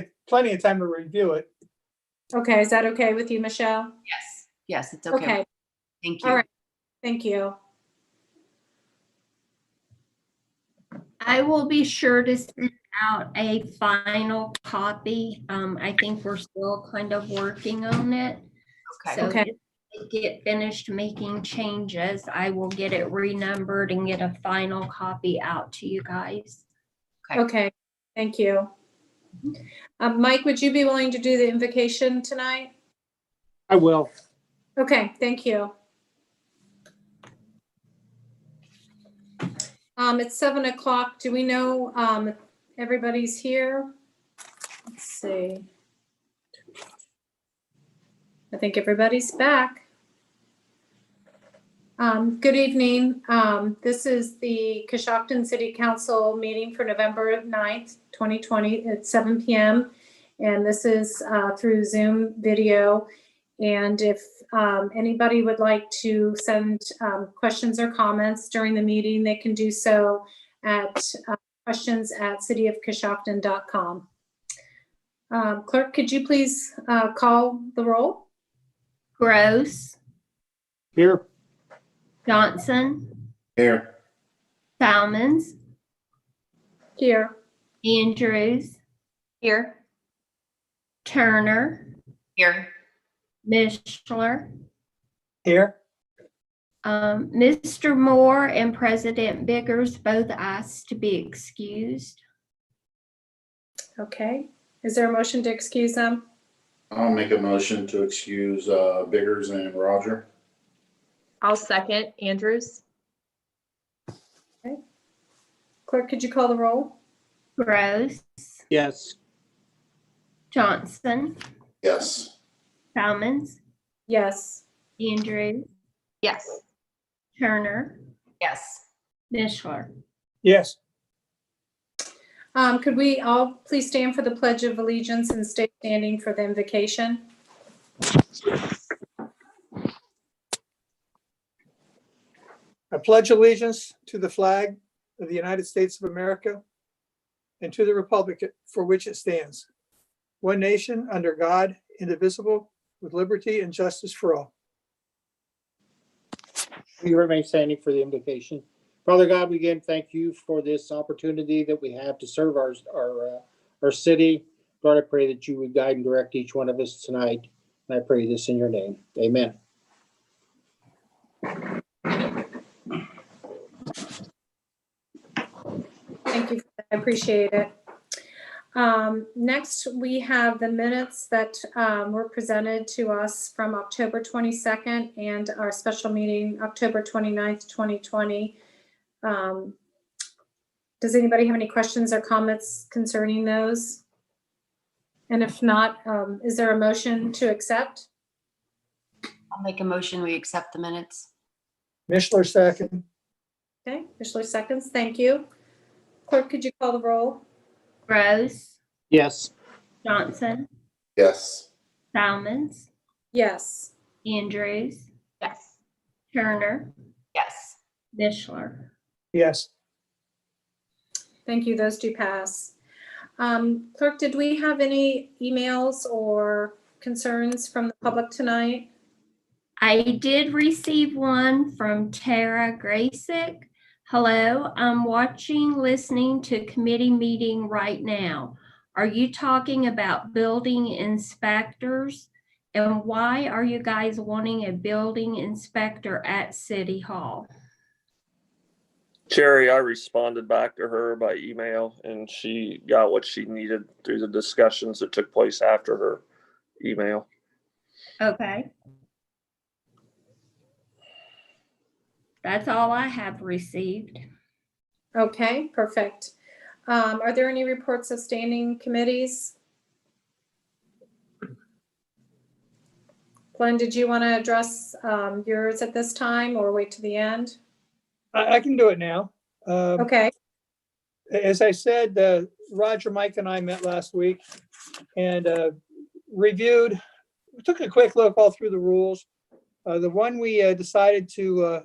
of time to review it. Okay, is that okay with you, Michelle? Yes. Yes, it's okay. Okay, Thank you. all right, thank you. I will be sure to send out a final copy. I think we're still kind of working on it. Okay. So Okay. if they get finished making changes, I will get it renumbered and get a final copy out to you guys. Okay, thank you. Mike, would you be willing to do the invocation tonight? I will. Okay, thank you. It's 7 o'clock. Do we know if everybody's here? Let's see. I think everybody's back. Good evening. This is the Coshocton City Council meeting for November 9th, 2020 at 7 p.m. And this is through Zoom video. And if anybody would like to send questions or comments during the meeting, they can do so at questions@cityofcoshocton.com. Clerk, could you please call the roll? Gross, Here. Johnson, Here. Salmons, Here. Andrews, Here. Turner, Here. Mishler, Here. Mr. Moore and President Biggers both asked to be excused. Okay. Is there a motion to excuse them? I'll make a motion to excuse Biggers and Roger. I'll second Andrews. Okay. Clerk, could you call the roll? Gross, Yes. Johnson, Yes. Salmons, Yes. Andrews, Yes. Turner, Yes. Mishler. Yes. Could we all please stand for the Pledge of Allegiance and stay standing for the invocation? I pledge allegiance to the flag of the United States of America and to the republic for which it stands, one nation under God, indivisible, with liberty and justice for all. We remain standing for the invocation. Father God, we again thank you for this opportunity that we have to serve our city. Lord, I pray that you would guide and direct each one of us tonight. And I pray this in your name. Amen. Thank you. I appreciate it. Next, we have the minutes that were presented to us from October 22nd and our special meeting, October 29th, 2020. Does anybody have any questions or comments concerning those? And if not, is there a motion to accept? I'll make a motion. We accept the minutes. Mishler second. Okay, Mishler seconds. Thank you. Clerk, could you call the roll? Gross, Yes. Johnson, Yes. Salmons, Yes. Andrews, Yes. Turner, Yes. Mishler. Yes. Thank you. Those do pass. Clerk, did we have any emails or concerns from the public tonight? I did receive one from Tara Graysick. Hello, I'm listening to committee meeting right now. Are you talking about building inspectors? And why are you guys wanting a building inspector at City Hall? Cherry, I responded back to her by email and she got what she needed through the discussions that took place after her email. Okay. That's all I have received. Okay, perfect. Are there any reports of standing committees? Glenn, did you want to address yours at this time or wait to the end? I can do it now. Okay. As I said, Roger, Mike, and I met last week and we took a quick look all through the rules. The one we decided to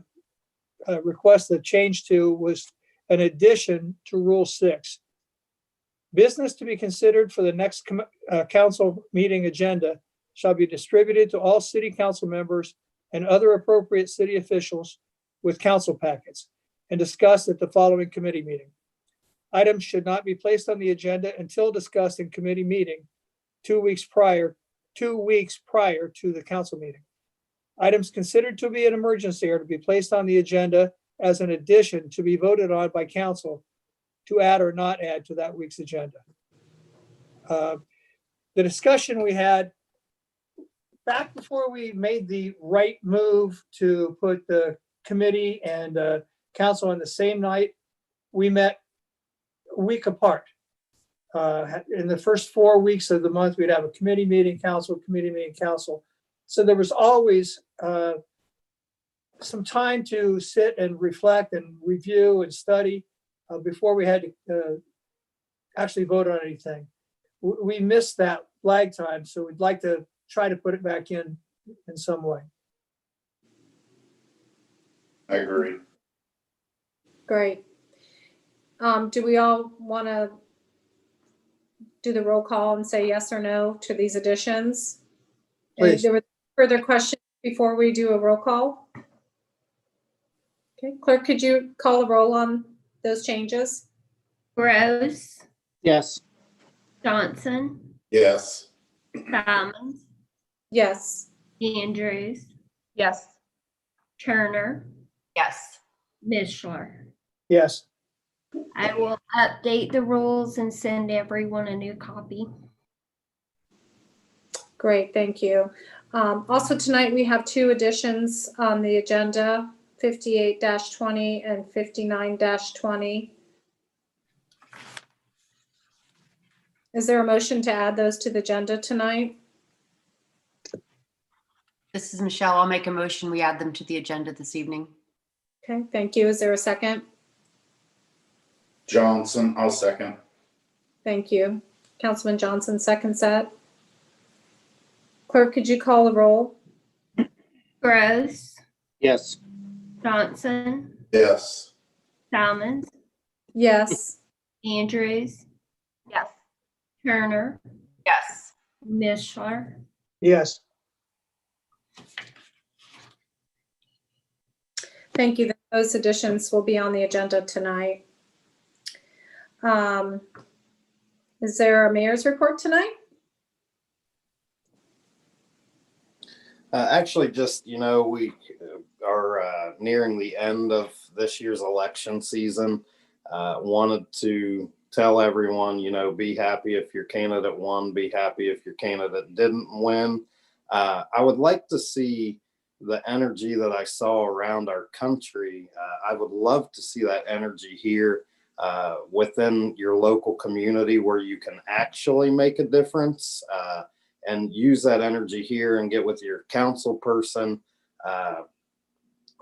request a change to was an addition to Rule 6. Business to be considered for the next council meeting agenda shall be distributed to all city council members and other appropriate city officials with council packets and discussed at the following committee meeting. Items should not be placed on the agenda until discussed in committee meeting 2 weeks prior to the council meeting. Items considered to be an emergency are to be placed on the agenda as an addition to be voted on by council to add or not add to that week's agenda. The discussion we had back before we made the right move to put the committee and council on the same night, we met a week apart. In the first 4 weeks of the month, we'd have a committee meeting, council, committee meeting, council. So there was always some time to sit and reflect and review and study before we had to actually vote on anything. We missed that lag time, so we'd like to try to put it back in some way. I agree. Great. Do we all want to do the roll call and say yes or no to these additions? Please. There were further questions before we do a roll call? Okay, clerk, could you call a roll on those changes? Gross, Yes. Johnson, Yes. Simons, Yes. Andrews, Yes. Turner, Yes. Mishler. Yes. I will update the rules and send everyone a new copy. Great, thank you. Also tonight, we have 2 additions on the agenda, 58-20 and 59-20. Is there a motion to add those to the agenda tonight? This is Michelle. I'll make a motion. We add them to the agenda this evening. Okay, thank you. Is there a second? Johnson, I'll second. Thank you. Councilman Johnson, seconds that. Clerk, could you call the roll? Gross, Yes. Johnson, Yes. Simons, Yes. Andrews, Yes. Turner, Yes. Mishler. Yes. Thank you. Those additions will be on the agenda tonight. Is there a mayor's report tonight? Actually, just, we are nearing the end of this year's election season. Wanted to tell everyone, be happy if your candidate won, be happy if your candidate didn't win. I would like to see the energy that I saw around our country. I would love to see that energy here within your local community where you can actually make a difference. And use that energy here and get with your council person.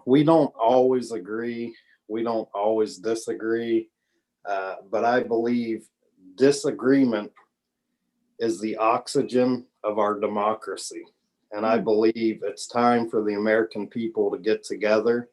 We don't always agree. We don't always disagree. But I believe disagreement is the oxygen of our democracy. And I believe it's time for the American people to get together,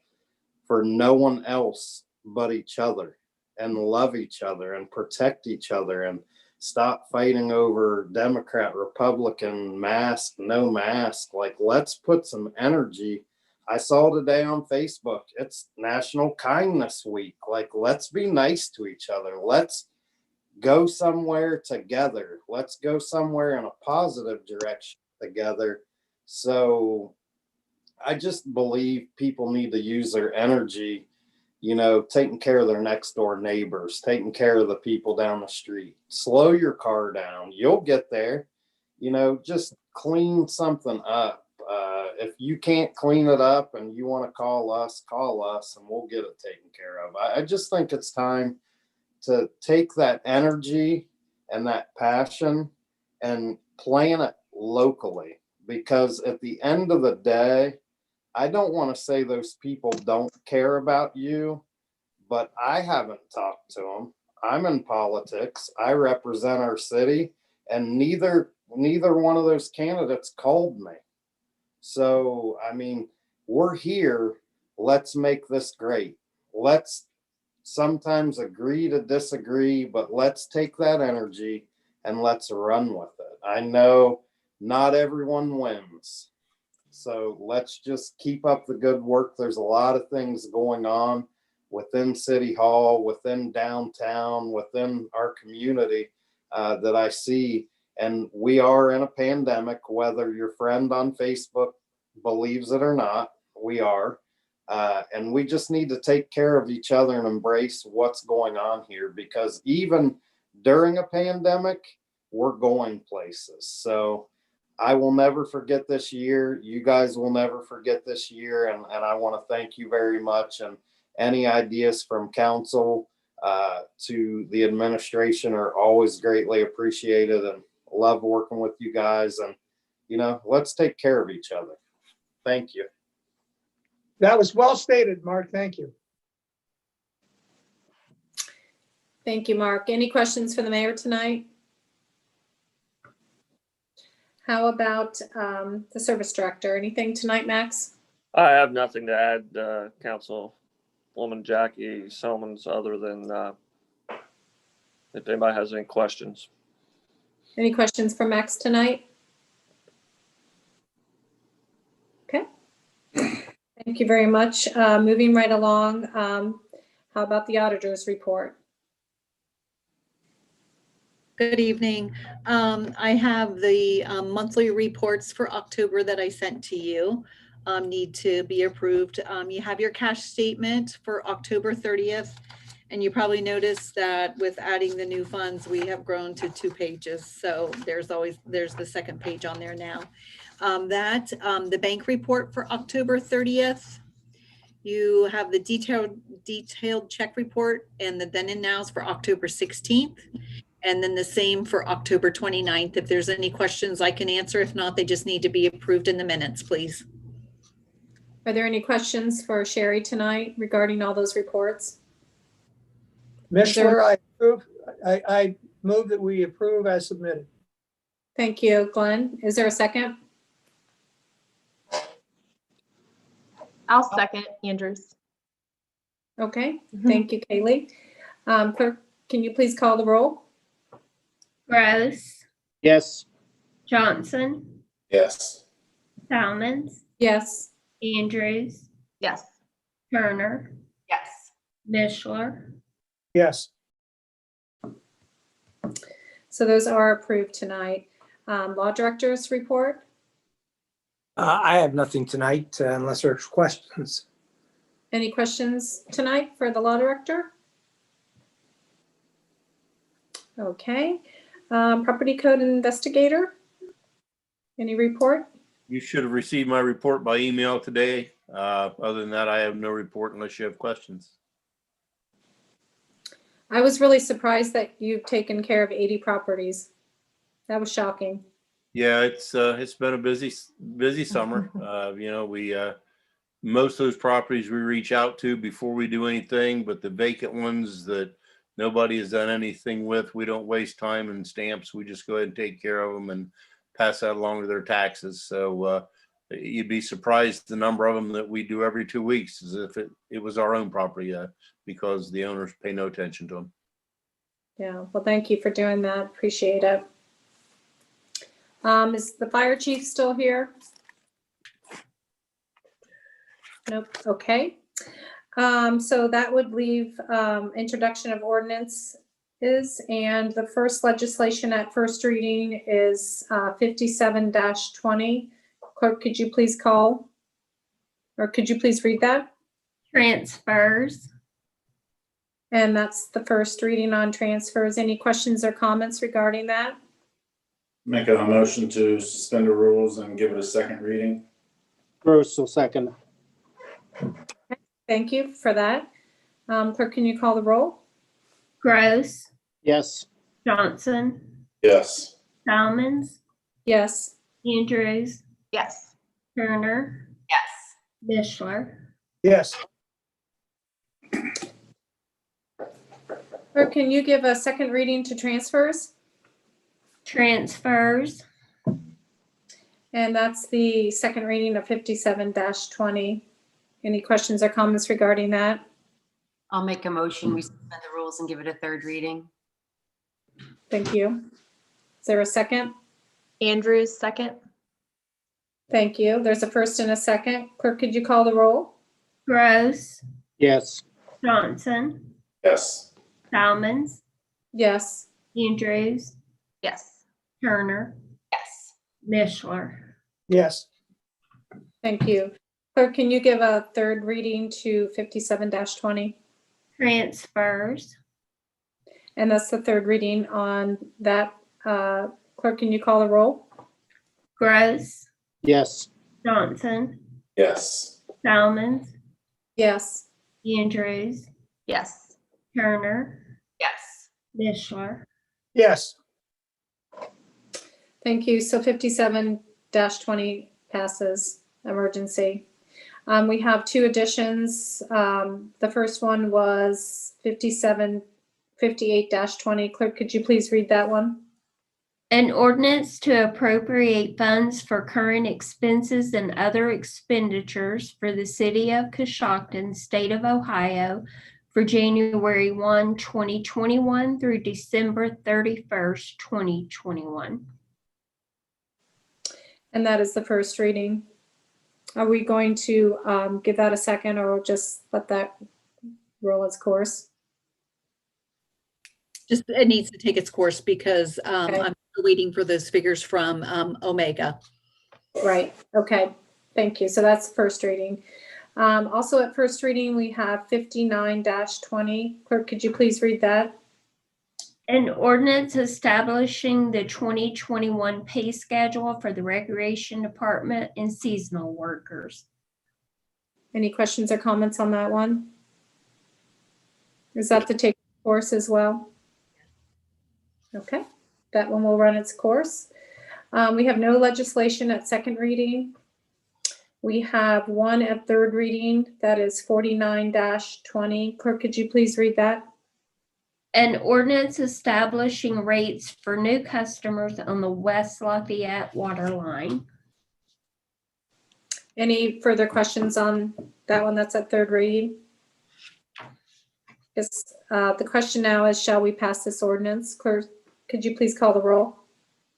for no one else but each other, and love each other and protect each other, and stop fighting over Democrat, Republican, mask, no mask. Like, let's put some energy. I saw today on Facebook, it's National Kindness Week. Like, let's be nice to each other. Let's go somewhere together. Let's go somewhere in a positive direction together. So I just believe people need to use their energy, you know, taking care of their next door neighbors, taking care of the people down the street. Slow your car down. You'll get there. You know, just clean something up. If you can't clean it up and you want to call us and we'll get it taken care of. I just think it's time to take that energy and that passion and plan it locally, because at the end of the day, I don't want to say those people don't care about you, but I haven't talked to them. I'm in politics. I represent our city, and neither one of those candidates called me. So, I mean, we're here. Let's make this great. Let's sometimes agree to disagree, but let's take that energy and let's run with it. I know not everyone wins. So let's just keep up the good work. There's a lot of things going on within City Hall, within downtown, within our community that I see. And we are in a pandemic, whether your friend on Facebook believes it or not, we are. And we just need to take care of each other and embrace what's going on here, because even during a pandemic, we're going places. So I will never forget this year. You guys will never forget this year. And I want to thank you very much. And any ideas from council to the administration are always greatly appreciated, and love working with you guys. And, you know, let's take care of each other. Thank you. That was well stated, Mark. Thank you. Thank you, Mark. Any questions for the mayor tonight? How about the service director? Anything tonight, Max? I have nothing to add, Councilwoman Jackie Selmans, other than if anybody has any questions. Any questions for Max tonight? Okay. Thank you very much. Moving right along, how about the auditor's report? Good evening. I have the monthly reports for October that I sent to you, need to be approved. You have your cash statement for October 30th, and you probably noticed that with adding the new funds, we have grown to 2 pages. So there's the second page on there now. The bank report for October 30th. You have the detailed check report and the then and nows for October 16th. And then the same for October 29th. If there's any questions, I can answer. If not, they just need to be approved in the minutes, please. Are there any questions for Sherry tonight regarding all those reports? Commissioner, I move that we approve as submitted. Thank you, Glenn. Is there a second? I'll second Andrews. Okay, thank you, Kaylee. Clerk, can you please call the roll? Gross, Yes. Johnson, Yes. Salmons, Yes. Andrews, Yes. Turner, Yes. Mishler. Yes. So those are approved tonight. Law director's report? I have nothing tonight unless there's questions. Any questions tonight for the law director? Okay. Property code investigator? Any report? You should have received my report by email today. Other than that, I have no report unless you have questions. I was really surprised that you've taken care of 80 properties. That was shocking. Yeah, it's been a busy summer. You know, we most of those properties we reach out to before we do anything, but the vacant ones that nobody has done anything with, we don't waste time and stamps. We just go ahead and take care of them and pass that along to their taxes. So You'd be surprised the number of them that we do every 2 weeks as if it was our own property, because the owners pay no attention to them. Yeah, well, thank you for doing that. Appreciate it. Is the fire chief still here? Nope, okay. So that would leave introduction of ordinance and the first legislation at first reading is 57-20. Clerk, could you please call? Or could you please read that? Transfers. And that's the first reading on transfers. Any questions or comments regarding that? Make a motion to suspend the rules and give it a second reading. Gross will second. Thank you for that. Clerk, can you call the roll? Gross. Yes. Johnson. Yes. Salmons. Yes. Andrews. Yes. Turner. Yes. Mishler. Yes. Clerk, can you give a second reading to transfers? Transfers. And that's the second reading of 57-20. Any questions or comments regarding that? I'll make a motion. We suspend the rules and give it a third reading. Thank you. Is there a second? Andrews, second. Thank you. There's a first and a second. Clerk, could you call the roll? Gross. Yes. Johnson. Yes. Salmons. Yes. Andrews. Yes. Turner. Yes. Mishler. Yes. Thank you. Clerk, can you give a third reading to 57-20? Transfers. And that's the third reading on that. Clerk, can you call the roll? Gross. Yes. Johnson. Yes. Salmons. Yes. Andrews. Yes. Turner. Yes. Mishler. Yes. Thank you. So 57-20 passes emergency. We have two additions. The first one was 58-20. Clerk, could you please read that one? An ordinance to appropriate funds for current expenses and other expenditures for the city of Coshocton, state of Ohio, for January 1, 2021 through December 31st, 2021. And that is the first reading. Are we going to give that a second or just let that roll its course? Just, it needs to take its course because Okay. I'm still waiting for those figures from Omega. Right. Okay. Thank you. So that's the first reading. Also at first reading, we have 59-20. Clerk, could you please read that? An ordinance establishing the 2021 pay schedule for the Recreation Department and seasonal workers. Any questions or comments on that one? Is that to take course as well? Okay, that one will run its course. We have no legislation at second reading. We have one at third reading, that is 49-20. Clerk, could you please read that? An ordinance establishing rates for new customers on the West Lafayette water line. Any further questions on that one that's at third reading? Yes, the question now is, shall we pass this ordinance? Clerk, could you please call the roll?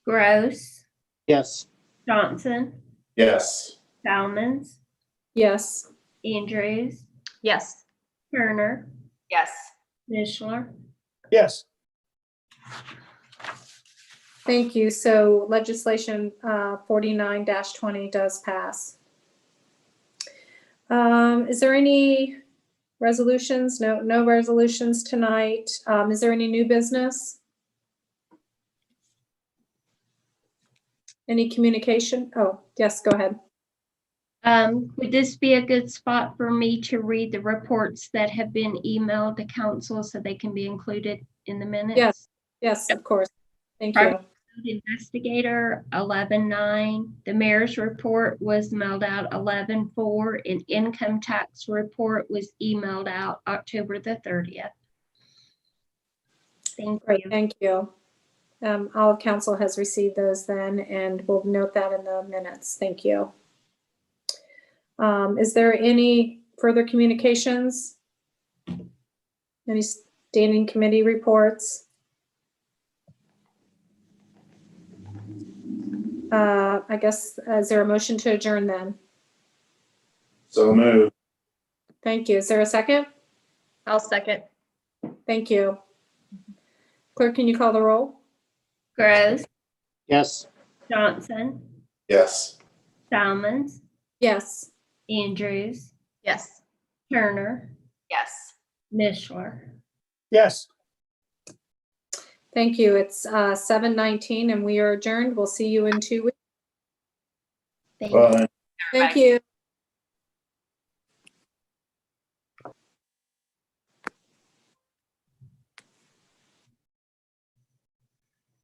Gross. Yes. Johnson. Yes. Salmons. Yes. Andrews. Yes. Turner. Yes. Mishler. Yes. Thank you. So legislation 49-20 does pass. Is there any resolutions? No resolutions tonight. Is there any new business? Any communication? Oh, yes, go ahead. Would this be a good spot for me to read the reports that have been emailed to council so they can be included in the minutes? Yes, yes, of course. Thank you. Investigator 11-9. The mayor's report was mailed out 11-4, and income tax report was emailed out October the 30th. Thank Great, you. thank you. All of council has received those then, and we'll note that in the minutes. Thank you. Is there any further communications? Any standing committee reports? I guess, is there a motion to adjourn then? So move. Thank you. Is there a second? I'll second. Thank you. Clerk, can you call the roll? Gross, Yes. Johnson, Yes. Salmons, Yes. Andrews, Yes. Turner, Yes. Mishler. Yes. Thank you. It's 7:19 and we are adjourned. We'll see you in 2 weeks. Thank you. Bye. Thank you.